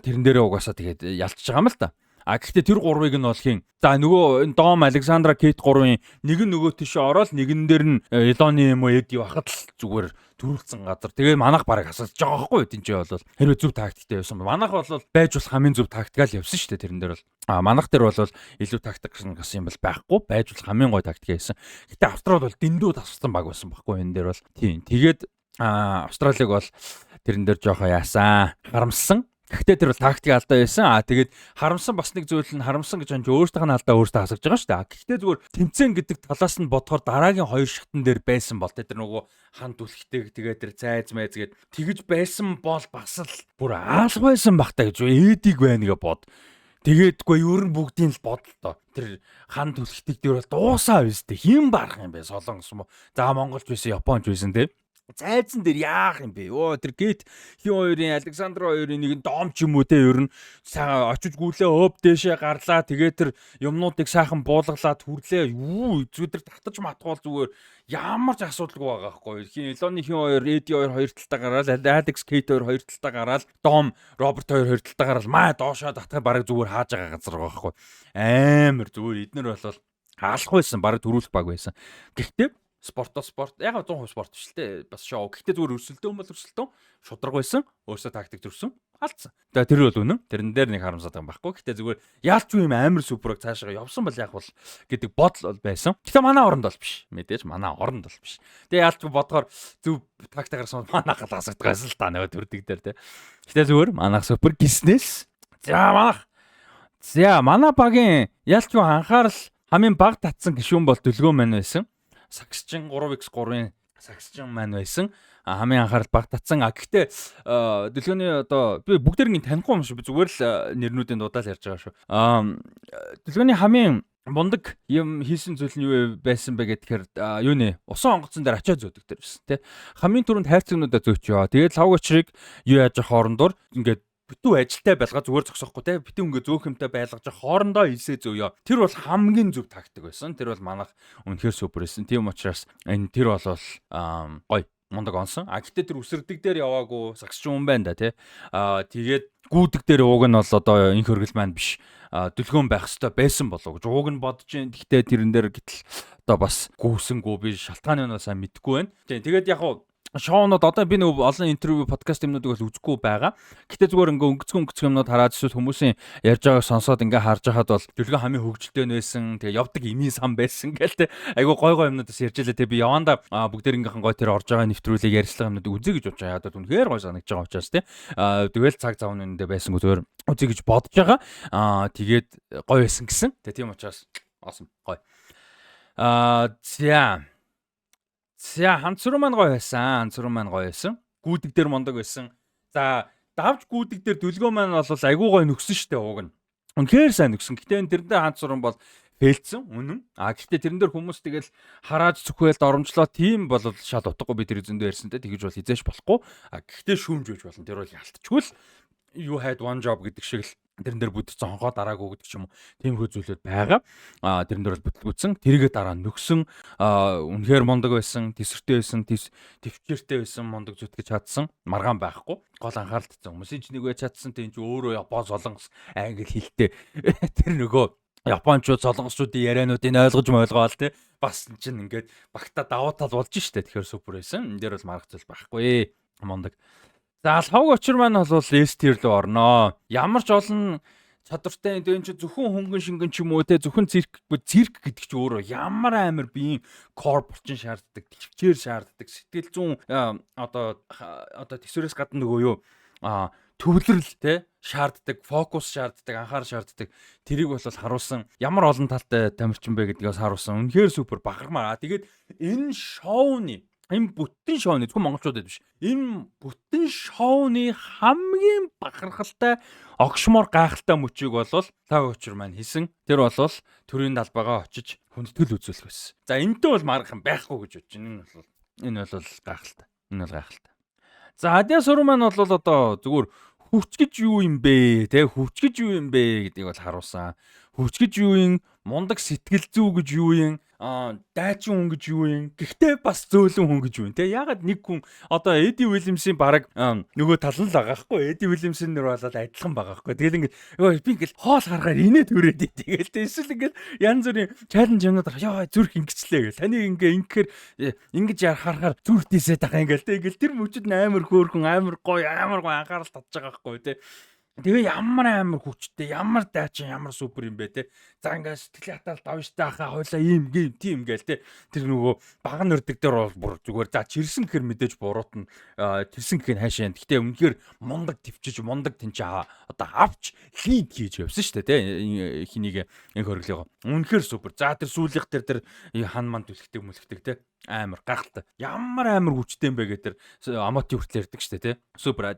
тэрэн дээрээ угаасаа тэгээд ялцж байгаа юм л та. Гэхдээ тэр гурвыг нь бол хин. За нөгөө Дом, Александра, Кейт гурвын нэг нь нөгөө тийш ороод нэгэн дээр нь Элоны юм уу Эди бахад л зүгээр төрүүлсэн газар. Тэгээ манайх бараг хасаж байгаа байхгүй тэнцээ бол хэрвээ зөв тактиктэй явсан. Манайх бол байж болох хамгийн зөв тактикал явсан шүү дээ тэрэн дээр бол. Манайх дээр бол илүү тактик гэсэн юм бол байхгүй. Байж болох хамгийн гоё тактик байсан. Гэтэ Австрал бол дэндүү тассан баг байсан байхгүй энэ дээр бол. Тийм. Тэгээд Австралиг бол тэрэн дээр жоохоо яасан. Харамссан. Гэхдээ тэр бол тактик алдаа байсан. Тэгээд харамсан бас нэг зүйл нь харамсан гэж энэ өөртөөх нь алдаа өөртөө хасагч байгаа шүү дээ. Гэхдээ зүгээр тэмцээн гэдэг талаас нь бодохоор дараагийн хоёр шатн дээр байсан бол тэр нөгөө ханд түлхтэй тэгээд тэр зайз мэз гээд тэгж байсан бол бас л бүр аалга байсан бах та гэж ээдэг байна гэ бод. Тэгэедгүй ер нь бүгдийн л бодлоо. Тэр ханд түлхтэг дээр бол дуусаа байстэй. Хин барах юм бэ? Солонгос юм уу? За Монголч байсан, Японч байсан те. Зайзан дээр яах юм бэ? Оо тэр гет хин хоёрын Александр хоёрын нэг дом ч юм уу те ер нь сайн очиж гүлээ өөв дэшээ гарлаа. Тэгээ тэр юмнуудыг сайхан буулгалаад хүрлээ. Юу зүдэр татаж матгуул зүгээр ямар ч асуудалгүй байгаа байхгүй. Хин Элоны хин хоёр, Эди хоёр талтай гараад, Алекс Кейт хоёр талтай гараад, Дом Роберт хоёр талтай гараад маа доошоо татах бараг зүгээр хааж байгаа газар байгаа байхгүй. Амар зүгээр эднэр болол хаалх байсан, бараг төрүүлэх баг байсан. Гэхдээ спорт яг 100% спорт биш л те бас шоу. Гэхдээ зүгээр өрсөлдөөн бол өрсөлдөөн шудраг байсан. Өөрсдөө тактик төрсөн. Алдсан. Тэгээ тэр бол үнэн. Тэрэн дээр нэг харамсаад байгаа юм байхгүй. Гэхдээ зүгээр яалч юм амар суперыг цаашаа явсан бол яг бол гэдэг бодол бол байсан. Гэхдээ манай оронд бол биш. Мэдээж манай оронд бол биш. Тэгээ яалч бодохоор зөв тактикаар сон манайх л асагдгаас л та нэг төрдөг дээр те. Гэхдээ зүгээр манайх супер гиснээс. За манай багийн яалч анхаарал хамгийн баг татсан гишүүн бол Дүлгөө маань байсан. Сагсчин 3x3-ын сагсчин маань байсан. Хамгийн анхаарал баг татсан. Гэхдээ Дүлгөөний одоо би бүгдээрийн танихгүй юм шиг зүгээр л нэрнүүдийн дуудаал ярьж байгаа шүү. Дүлгөөний хамгийн мундаг юм хийсэн зүйл нь юу байсан бэ гэхээр юу нэ усан онгоцон дээр ачаа зөөдөг дэр байсан тий. Хамгийн түрүүнд хайрцагнуудаа зөөч ёо. Тэгээд лав очрыг юу яаж явах хоорондоор ингээд битүү ажилтай байлгаа зүгээр зогсохгүй те битүү ингээ зөөх юмтай байлгаж хоорондоо хийсээ зөөё. Тэр бол хамгийн зөв тактик байсан. Тэр бол манайх үнэхээр супер байсан. Тийм учраас энэ тэр бол гой мундаг онсон. Гэхдээ тэр үсэрдэг дээр яваагүй сагсч юм байна да те. Тэгээд гүдэг дээр ууг нь бол одоо инх хөргөл маань биш. Дүлгөөн байх хэвээр байсан болов гэж ууг нь бодож जैन. Гэхдээ тэрэн дээр гэтэл одоо бас гүйсэнгүү би шалтгааны нь сайн мэдэхгүй байна. Тэгээд яг шоунууд одоо би нэг олон интервью подкаст юмнуудыг бол үзэхгүй байгаа. Гэтэ зүгээр ингээ өнгөцгөн юмнууд хараад эсвэл хүмүүсийн ярьж байгааг сонсоод ингээ харж байхад бол Дүлгөө хамгийн хөвгөлтэй байсан. Тэгээ явдаг имийн сан байсан гээл те. Айгу гой юмнуудаас ярьж илээ те. Би яванда бүгдээрийнхэн гой тэр орж байгаа нэвтрүүлэг ярьслага юмнуудыг үзье гэж бодож байгаа. Одоо үнэхээр гой санагдж байгаа учраас те. Тэгэл цаг зав нүндээ байсангүй зүгээр үзье гэж бодож байгаа. Тэгээд гой байсан гэсэн. Тэгээ тийм учраас awesome гой. За ханцруу маань гоё байсан. Гүдэг дээр мондог байсан. За давж гүдэг дээр Дүлгөө маань бол айгуу гоё нөхсөн штэ ууг нь. Үнэхээр сайн нөхсөн. Гэтэ энэ тэрнээ ханцруу бол фейлцсэн үнэн. Гэхдээ тэрэн дээр хүмүүс тэгэл харааж зүхвэлд оромжлоо тийм бол шал утгагүй би тэр зөндөө ярьсантай тэгж бол хизээш болохгүй. Гэхдээ шүүмж байж болно. Тэр бол ялтчгүй л you had one job гэдэг шиг л тэрэн дээр бүдцэн хонхоо дараагүй гэдэг ч юм уу. Тиймэрхүү зүйлүүд байгаа. Тэрэн дээр бол бүтлгүүцсэн. Тэрийгээ дараа нөхсөн. Үнэхээр мондог байсан, тесвэртэй байсан, төвчээртэй байсан, мондог зүтгэж чадсан. Маргаан байхгүй. Гол анхаарал татсан. Хүмүүсийн ч нэг байж чадсан. Тэнд ч өөрөө Япон, Солонгос, англи хэлтэй. Тэр нөгөө Япончууд, Солонгосчуудын яриануудыг ойлгож мойлгоол те. Бас чинь ингээд багтаа давуу тал болж штэ. Тэгэхээр супер байсан. Энэ дээр бол маргах зүйл байхгүй. Мондог. За алхавг очир маань бол S tier рүү орноо. Ямар ч олон чадвартай энэ ч зөвхөн хөнгөн шингэн ч юм уу те зөвхөн цирк гэдэг чи өөрөө ямар амар биеийн core булчин шаарддаг, төвчээр шаарддаг, сэтгэл зүйн одоо төсвөрөөс гадна нөгөө юу төвлөрөл те шаарддаг, фокус шаарддаг, анхаарал шаарддаг. Тэрийг бол харуулсан ямар олон талтай тамирчин бэ гэдгээс харуулсан. Үнэхээр супер бахармаа. Тэгээд энэ шоуны энэ бүтэн шоуны зөвхөн монголчуудад биш. Энэ бүтэн шоуны хамгийн бахархалтай огшмор гайхалтай мөчийг бол лав очир маань хийсэн. Тэр бол төрийн талбайгаа очиж хүндэтгэл үзүүлэх байсан. За энэтэй бол маргах юм байхгүй гэж бодож байна. Энэ бол гайхалтай. Энэ бол гайхалтай. За адиа суруу маань бол одоо зүгээр хүч гэж юу юм бэ? Тэ хүч гэж юу юм бэ гэдгийг бол харуулсан. Хүч гэж юу юм? Мундаг сэтгэл зүй гэж юу юм? Дайчин хүн гэж юу юм? Гэхдээ бас зөөлөн хүн гэж юу юм? Тэ ягаад нэг хүн одоо Эди Уильямсийн бараг нөгөө тал нь л байгаа хгүй. Эди Уильямсын нэр болоод адилхан байгаа хгүй. Тэгэл ингээд би ингээд хоол гаргаар инээ төрөөд тэгэл тэ эсвэл ингээд янз бүрийн чаленж юмнууд яа зүрх ингэчлээ гэл. Таныг ингээд ингэж харахаар зүрх дисээд байгаа ингээд тэ ингээд тэр мөчөд амар хөөрхөн амар гоё анхаарал татж байгаа хгүй тэ. Тэгээ ямар амар хүчтэй, ямар дайчин, ямар супер юм бэ те. За ингээд сэтгэл хатаал давштай хаа хойлоо ийм гэм тийм гээл те. Тэр нөгөө баган нөрдөг дээр бол бүр зүгээр за чирсэн гэхэр мэдээж буруутна. Тэрсэн гэх нь хаашаа. Гэхдээ үнэхээр мундаг төвчж, мундаг тэнч одоо авч лид хийж явсан шүү дээ те. Хэнийг энэ хөрглөөгөө. Үнэхээр супер. За тэр сүүлийнх тэр хан ман түлхдэг мүлхдэг те. Амар гахалтай. Ямар амар хүчтэй юм бэ гэ тэр амоти хүртэл ярьдаг шүү дээ те. Супер.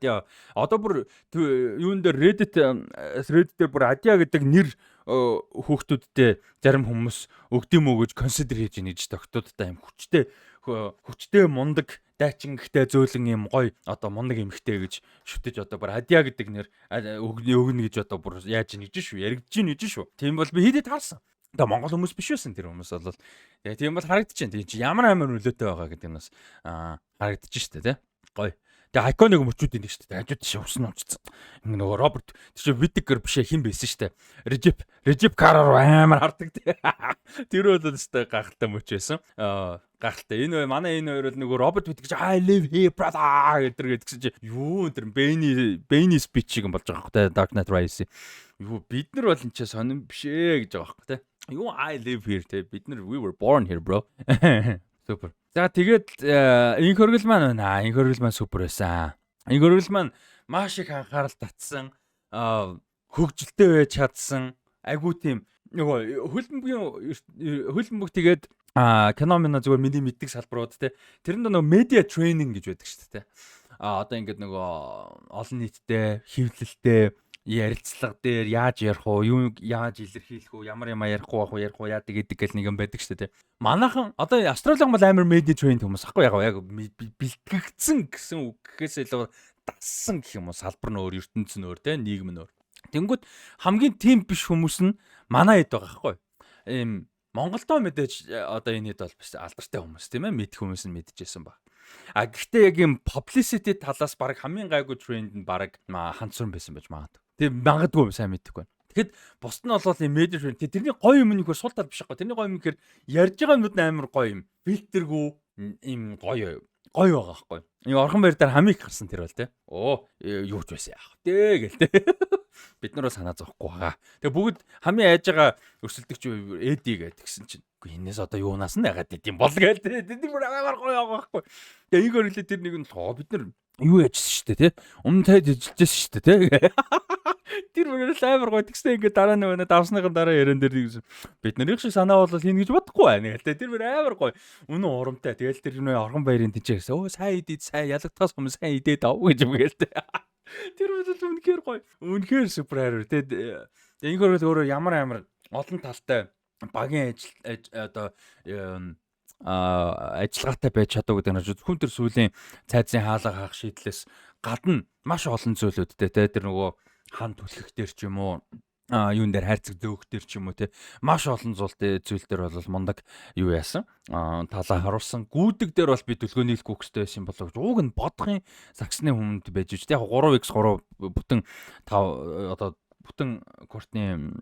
Одоо бүр юун дээр Reddit дээр бүр Адиа гэдэг нэр хүүхдүүдтэй зарим хүмүүс өгдөм үү гэж консидер хийж ийн гэж тогтуудтай юм хүчтэй мундаг дайчин гэхдээ зөөлөн юм гоё одоо мундаг эмхтэй гэж шүтэж одоо бүр Адиа гэдэг нэр өгнө гэж одоо бүр яаж ийн гэж шүү яригдж ийн гэж шүү. Тийм бол би хийдэ таарсан. Одоо Монгол хүмүүс биш байсан тэр хүмүүс бол яг тийм бол харагдчихээн. Тийм чи ямар амар нөлөөтэй байгаа гэдэг нь бас харагдчих штэ тий. Гоё. Тэгээ iconic мөчүүд энэ шүү дээ. Хажууд тийш усан унцсан. Ингээ нөгөө Роберт тийш Whittaker биш хин байсан шүү дээ. Recep Carraro амар хардаг тий. Тэр бол өстой гахалтай мөч байсан. Гахалтай. Энэ манай энэ хоёр бол нөгөө Роберт Whittaker I live here brother гэдэг гэсэн чи юу тэр Bane speech-ийг болж байгаа байхгүй тий. Dark Knight Rises. Юу бид нар бол энэ ч сонирн биш ээ гэж байгаа байхгүй тий. Юу I live here тий. Бид нар we were born here bro. Супер. За тэгээд энэ хөргөл маань байна. Энэ хөргөл маань супер байсан. Энэ хөргөл маань маш их анхаарал татсан. Хөгжилтэй байж чадсан. Айгуу тийм нөгөө хөлбөмбөг тэгээд кино минь зүгээр миний мэддэг салбарууд те. Тэрэнд нөгөө медиа тренинг гэж байдаг шүү дээ. Одоо ингээд нөгөө олон нийттэй хэвлэлтэй ярилцлага дээр яаж ярих уу, юу яаж илэрхийлэх үү, ямар юм ярих уу, яадаг гэдэг гэл нэг юм байдаг шүү дээ. Манайхан одоо астрологи бол амар медиа трейнд хүмүүс ахгүй яг бэлтгэгдсэн гэсэн үг гэхээс илүү дассан гэх юм уу, салбар нь өөр, ертөнц нь өөр те, нийгэм нь өөр. Тэнгүүд хамгийн тийм биш хүмүүс нь манай хэд байгаа хгүй. Ийм Монголдоо мэдээж одоо энэ хэд бол биш алдартай хүмүүс тийм ээ, мэдх хүмүүс нь мэдчихсэн ба. Гэхдээ яг юм publicity талаас баг хамгийн гайгүй тренд нь баг ханцран байсан байж магадгүй. Тийм магадгүй сайн мэдхгүй байна. Тэгэхэд бусд нь бол юм медиа тренд. Тэрний гоё юм нөхөр сул тал биш байхгүй. Тэрний гоё юм гэхээр ярьж байгаа юмуд амар гоё юм. Фильтргүй юм гоё байгаа байхгүй. Энэ орхон баяр дээр хамгийн их гарсан тэр бол те. Юу ч байсан яах вэ гэл те. Бид нар санаа зовхгүй байгаа. Тэгээ бүгд хамгийн айж байгаа өрсөлдөгч Эди гэдгсэн чинь. Үгүй энэс одоо юунаас нь ягаад идэм бол гээл те. Тэд бүр амар гоё байгаа байхгүй. Тэгээ энэ хөрөлөө тэр нэг нь бид нар юу яжсэн шүү дээ те. Өмнө тайд ижилжсэн шүү дээ те. Тэр бүр амар гоё тэгснэ ингээд дараа нөгөө давсныхан дараа яран дээр нэгсэн. Бид нарыг шиг санаа бол хийнэ гэж бодохгүй байна гээл те. Тэр бүр амар гоё. Үнэн урамтай. Тэгэл тэр нөө орхон баярын тэнцээ гэсэн. Сайн идээд сайн ялагдахаас хүмүүс сайн идээд ав гэж юм гээл те. Тэр бол үнэхээр гоё. Үнэхээр супер хайр те. Энэ хөрөл өөрөө ямар олон талтай багийн одоо ажиллагаатай байж чаддаг гэдэг нь зөвхөн тэр сүүлийн цайзын хаалга хаах шийдлээс гадна маш олон зүйлүүдтэй те тэр нөгөө хан түлхэх дээр ч юм уу юун дээр хайрцаг зөөх дээр ч юм уу те маш олон зүйл дээр бол мундаг юу яасан талаа харуулсан гүйдэг дээр бол би төлгөөний гүкстэй байсан болов гэж ууг нь бодохын саксны хүнд байж үст яг 3x3 бүтэн 5 одоо бүтэн кортны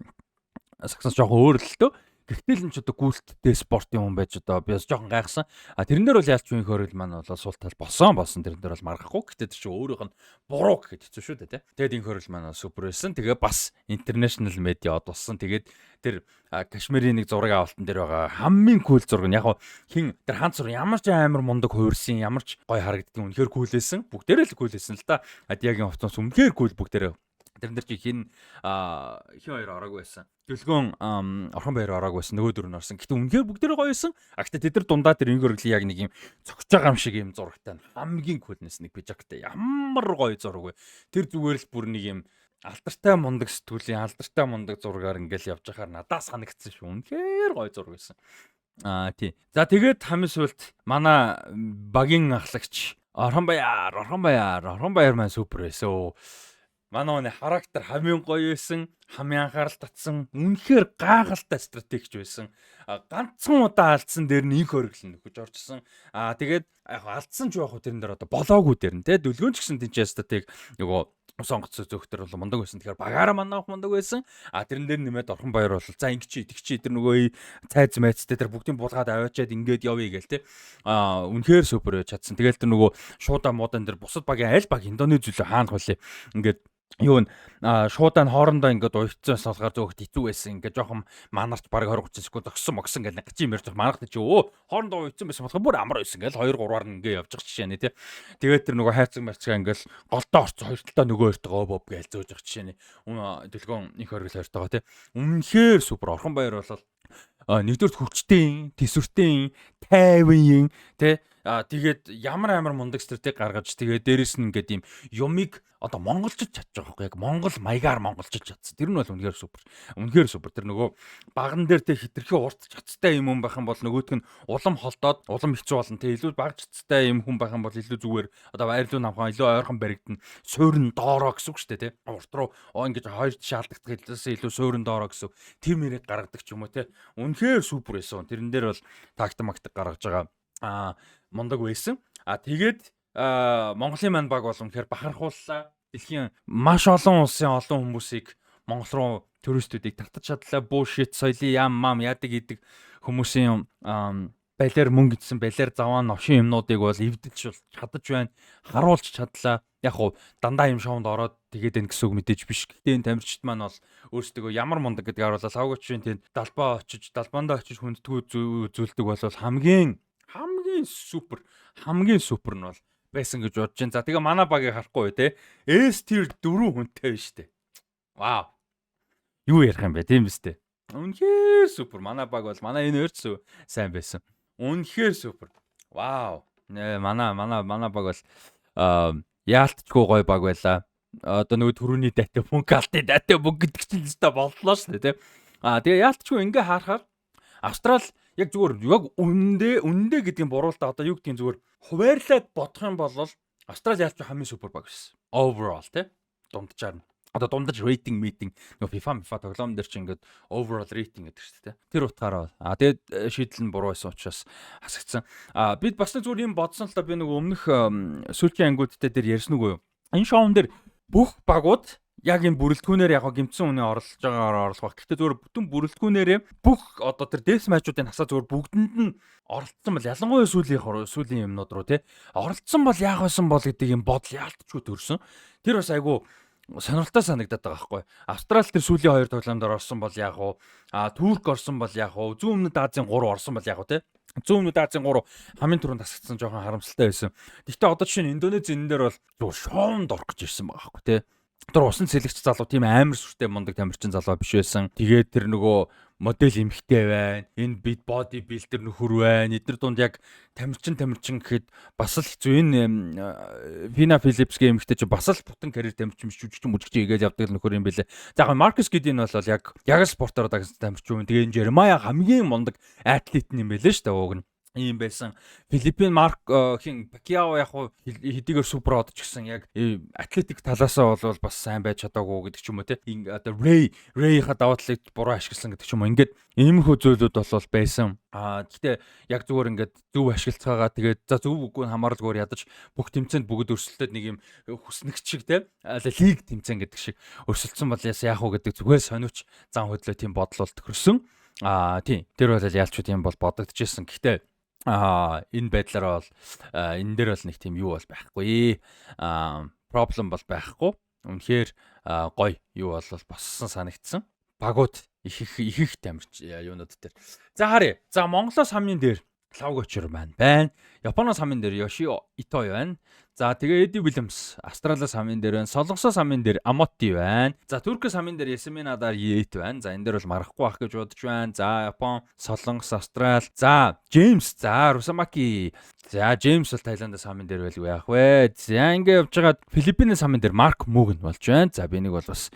саксаас жоохон өөр л төө. Гэхдээ л энэ ч одоо гүйлттэй спортын хүн байж одоо би бас жоохон гайхсан. Тэрэн дээр бол яалч үеийн хөрөл маань бол сул тал болсон тэрэн дээр бол маргахгүй. Гэхдээ тэр чинь өөрийнх нь буруу гэхэд хэцүү шүү дээ тий. Тэгээд энэ хөрөл маань супер байсан. Тэгээ бас international media од болсон. Тэгээд тэр Кашмирийн нэг зураг авалтан дээр байгаа хамгийн кул зураг нь яг хин тэр хаан зураг ямар ч амар мундаг хуурсан ямар ч гой харагддаг үнэхээр кулээсэн. Бүгдээрээ л кулээсэн л та. Адиагийн хувцас үнэхээр кул бүгдээрээ. Тэрэн дээр чи хин хоёр ороогүй байсан. Төлгөөн орхон баяр ороогүй байсан. Нөгөө дөрөв нь орсон. Гэтэ үнэхээр бүгдээрээ гоё байсан. Гэтэ тэд нар дундаа тэр ингээр яг нэг юм цогч байгаа юм шиг юм зурагтай. Хамгийн кулнес нэг пижактай. Ямар гоё зураг вэ. Тэр зүгээр л бүр нэг юм алдартай мундаг сэтгүүлийн алдартай мундаг зургаар ингээл явж байхаар надаас санагдсан шүү. Үнэхээр гоё зураг байсан. Тий. За тэгээд хамгийн сүүлд манай багийн ахлагч орхон баяр маань супер байсан. Манай характер хамгийн гоё байсан, хамгийн анхаарал татсан, үнэхээр гайхалтай стратегч байсан. Ганцхан удаа алдсан дээр нь их хөргөл нөхөж орчихсон. Тэгээд яг алдсан ч яах вэ тэрэн дээр одоо болоогүй дээр нь те дөлгөөн ч гэсэн тийч стратеги нөгөө сонгоц зөөхтөр бол мундаг байсан. Тэгэхээр багаараа манайх мундаг байсан. Тэрэн дээр нэмээд орхон баяр бол за ингэчи тэгчи тэр нөгөө цайз майцтай тэр бүгдийн булгаад аваачаад ингээд явъя гээл те. Үнэхээр супер байж чадсан. Тэгэл тэр нөгөө шуудаа муудан дээр бусад багийн аль баг Индонез үлээ хаанах вэ? Ингээд юу н шуудаа хоорондоо ингээд уйдсан солгоор зөөхд хэцүү байсан. Ингээд жоохон манарч баг 20 30 секунд зогссон могсон гэж нэг гачийн мэрж манахд чи хоорондоо уйдсан байсан болохоор бүр амар байсан гэж 2 3-аар нь ингээд явж байгаа жишээ нэ тий. Тэгээд тэр нөгөө хайцаг марцгаа ингээд голдоо орцсон хоёр талаа нөгөө хоёртойгоо боб гэж зөөж байгаа жишээ нэ. Дэлгөөн их хоригл хоёртойгоо тий. Үнэхээр супер. Орхон баяр бол нэгдүгээр хүчтэй, тэсвэртэй, тайван тий. Тэгээд ямар мундаг стратеги гаргаж тэгээд дээрэс нь ингээд юм юмыг одоо монголчууд чадчих байгаа байхгүй яг монгол маягаар монголчууд чадсан. Тэр нь бол үнэхээр супер. Үнэхээр супер. Тэр нөгөө баган дээр тэ хитрхи урт чацтай юм байх юм бол нөгөөтг нь улам холдоод улам хэцүү болно. Тэ илүү баг чацтай юм хүн байх юм бол илүү зүгээр одоо байрлуу намхан илүү ойрхон баригдана. Суурин доороо гэсэн үг шүү дээ тэ. Урт руу ингэж хоёр шаалдагдах хэлээс илүү суурин доороо гэсэн. Тэр мэрийг гаргадаг ч юм уу тэ. Үнэхээр супер байсан. Тэрэн дээр бол тактик гаргаж байгаа мундаг байсан. Тэгээд Монголын маань баг бол үнэхээр бахархууллаа. Дэлхийн маш олон улсын олон хүмүүсийг Монгол руу туристуудыг татаж чадлаа. Bullshit соёлын яам яадаг идэг хүмүүсийн балиар мөнгө идсэн балиар заваа новшин юмнуудыг бол эвдэлж чадаж байна. Харуулж чадлаа. Яг уу дандаа юм шоунд ороод тэгээд энэ гэсэн үг мэдээж биш. Гэхдээ энэ тамирчид маань бол өөрсдөө ямар мундаг гэдгийг харууллаа. Лавгач чинь тэнд далбаандаа очиж хүндэтгүү үзүүлдэг бол хамгийн супер нь бол байсан гэж бодож байна. За тэгээ манай багийг харахгүй те. S tier 4 хүнтэй байна штэ. Вау. Юу ярих юм бэ? Тийм биз дээ. Үнэхээр супер. Манай баг бол манай энэ өрц сайн байсан. Үнэхээр супер. Вау. Манай баг бол яалтчгүй гоё баг байлаа. Одоо нөгөө түрүүний дата мөнгө алтын дата мөнгө гэдэг чинь л та боллоо шүү дээ, тий. Тэгээ яалтчгүй ингээ харахаар Австрал яг зүгээр яг үнэндээ гэдгийг буруултаа одоо юу гэдгийг зүгээр хуваарлаад бодох юм бол Австрал яалч хамгийн супер баг байсан. Overall тий. Дунджаар нь. Одоо дундаж рейтинг митинг нөгөө FIFA тоглоом дээр чи ингээд overall рейтинг гэдэг шүү дээ. Тэр утгаараа тэгээд шийдэл нь буруу байсан учраас хасагдсан. Бид бас зүгээр юм бодсон л та би нөгөө өмнөх сүүлийн ангиудтай дээр ярьсан үгүй юу? Энэ шоун дээр бүх багууд яг энэ бүрэлдэхүүнээр яг гимтсэн үнэ оролцож байгаагаар орлох баг. Гэхдээ зүгээр бүтэн бүрэлдэхүүнээрээ бүх одоо тэр дэс матчуудын хасаа зүгээр бүгдэнд нь оролцсон бол ялангуяа сүүлийн юмнууд руу тий оролцсон бол яах байсан бол гэдэг юм бодол яалтчгүй төрсөн. Тэр бас айгүй сонирхолтой санагдаад байгаа байхгүй. Австрал тэр сүүлийн 2 тоглоомд орсон бол яах вэ? Турк орсон бол яах вэ? Зүүн өмнөд Азийн 3 орсон бол яах вэ те? Зүүн өмнөд Азийн 3 хамгийн түрүүнд тасагдсан жоохон харамсалтай байсан. Гэхдээ одоо жишээ нь Индонез энэ дээр бол зүгээр шоунд орох гэж ирсэн байгаа байхгүй те. Тэр усан цэлэгч залуу тийм амар сүртэй мундаг тамирчин залуу биш байсан. Тэгээд тэр нөгөө модель эмхтэй байна. Энэ бид боди билдер нөхөр байна. Эдгээр дунд яг тамирчин гэхэд бас л хэцүү. Энэ Вина Филипсгийн эмхтэй чи бас л бүтэн карьер тамирчин биш жүжигч игээл явдаг нөхөр юм бэлээ. За яг Маркус Гидин бол яг л спортоор дагсан тамирчин. Тэгээд энэ Жеремая хамгийн мундаг атлет юм бэлээ шүү дээ ууг нь. Ийм байсан. Филиппин Марк Пакиао яг хэдийгээр супер одч гэсэн яг атлетик талаасаа бол бас сайн байж чадаагүй гэдэг ч юм уу те. Одоо Рэй-ха даваа талыг буруу ашигласан гэдэг ч юм уу. Ингээд иймэрхүү зүйлүүд бол байсан. Гэхдээ яг зүгээр ингээд зөв ашиглацгаагаа тэгээд за зөв үгүй хамаарал зүгээр ядаж бүх тэмцээнд бүгд өрсөлдөд нэг юм хүснэгч шиг те. Лиг тэмцээн гэдэг шиг өрсөлдсөн бол яах вэ гэдэг зүгээр сониуч зан хөдлөө тийм бодол бол тохирсон. Тийм. Тэр бол ялчуд юм бол бодогдчихсэн. Гэхдээ энэ байдлаараа бол энэ дээр бол нэг тийм юу бол байхгүй. Проблем бол байхгүй. Үнэхээр гоё юу бол боссон санагдсан. Багууд их тамирч юунууд дээр. За харъя. За Монголоос хамгийн дээр Лавгочер байна. Японоос хамгийн дээр Йошио Ито байна. За тэгээ Эди Вильямс Австралиас хамгийн дээр байна. Солонгосоос хамгийн дээр Амоти байна. За Туркээс хамгийн дээр Ясминадар Йет байна. За энэ дээр бол марахгүй байх гэж бодож байна. За Япон, Солонгос, Австрал. За Джеймс, за Русамаки. За Джеймс бол Таиландаас хамгийн дээр байлгүй яах вэ? За ингэ явж байгаа Филиппинээс хамгийн дээр Марк Мөгн болж байна. За би нэг бол бас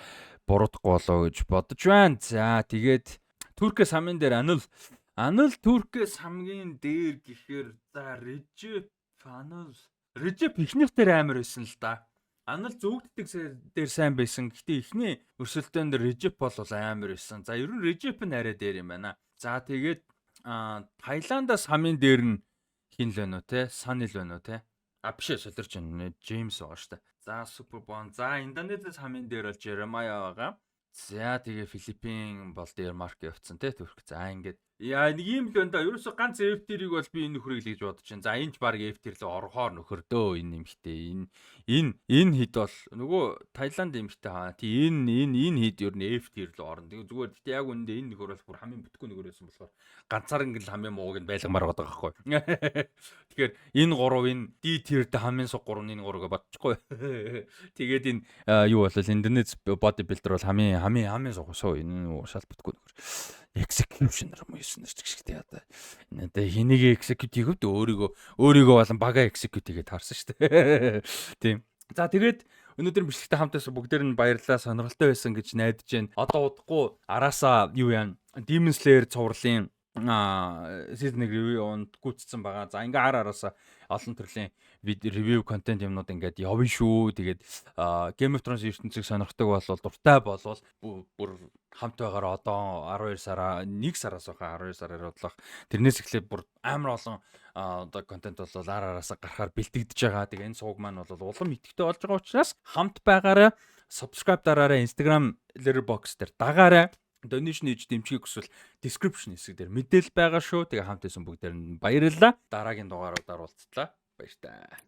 буруудахгүй болоо гэж бодож байна. За тэгээд Туркээс хамгийн дээр Анил Туркээс хамгийн дээр гэхээр за Режеп ихнийх дээр амар байсан л да. Анил зөвгддэг дээр сайн байсан. Гэхдээ ихний өрсөлдөөн дээр Режеп бол амар байсан. За ер нь Режеп нь арай дээр юм байна. За тэгээд Таиландаас хамгийн дээр нь хин л байна уу те? Санил байна уу те? Биш солирч байна. Джеймс байгаа штэ. За Супербон. За Индонезиас хамгийн дээр бол Жеремая байгаа. За тэгээ Филиппин бол дээр марк явцсан те Турк. За ингээд Яа нэг юм л байна да. Ерөөсө ганц FT-ийг бол би энэ нөхрийг л гэж бодож байна. За энэ ч баг FT рүү орохоор нөхөр дөө энэ эмхтэй. Энэ хід бол нөгөө Таиланд эмхтэй хаа. Тий энэ хід ер нь FT рүү орно. Тэгээ зүгээр гэхдээ яг үндэ энэ нөхөр бол бүр хамгийн бүтггүй нөхөр байсан болохоор ганцаар ингээл хамгийн мууг нь байлгамаар байгаа байхгүй. Тэгэхээр энэ гурав энэ D tier-тэй хамгийн сул гурав энэ гуравыг бодчихгүй. Тэгээд энэ юу болол Индонез бодибилдер бол хамгийн суу энэ шал бүтггүй нөхөр. Executioner юм юусэн ч гэх одоо надаа хэнийг execute хийвд өөрийгөө болон бага execute хийгээд таарсан шүү дээ. Тийм. За тэгээд өнөөдөр бичлэгтэй хамтаас бүгдээр нь баярлалаа, сонирхолтой байсан гэж найдаж байна. Одоо удахгүй араасаа юу яа Demon Slayer цувралын season 1 review онд гүйтсэн байгаа. За ингээ араасаа олон төрлийн ревю контент юмнууд ингээд явна шүү. Тэгээд Game of Thrones ертөнцийг сонирхдаг болвол дуртай болвол бүр хамт байгаараа одоо 12 сараас 1 сараас хаа 12 сараар бодлох. Тэрнээс эхлээд бүр амар олон одоо контент бол араасаа гарахаар бэлтгэж байгаа. Тэгээ энэ сууг маань бол улам идэвхтэй болж байгаа учраас хамт байгаараа subscribe дараарай, Instagram Letterboxd дээр дагаарай. Donation хийж дэмжихийг хүсвэл description хэсэг дээр мэдээлэл байгаа шүү. Тэгээ хамт байсан бүгдээр нь баярлалаа. Дараагийн дугааруудаар уулзлаа. Баяр таа.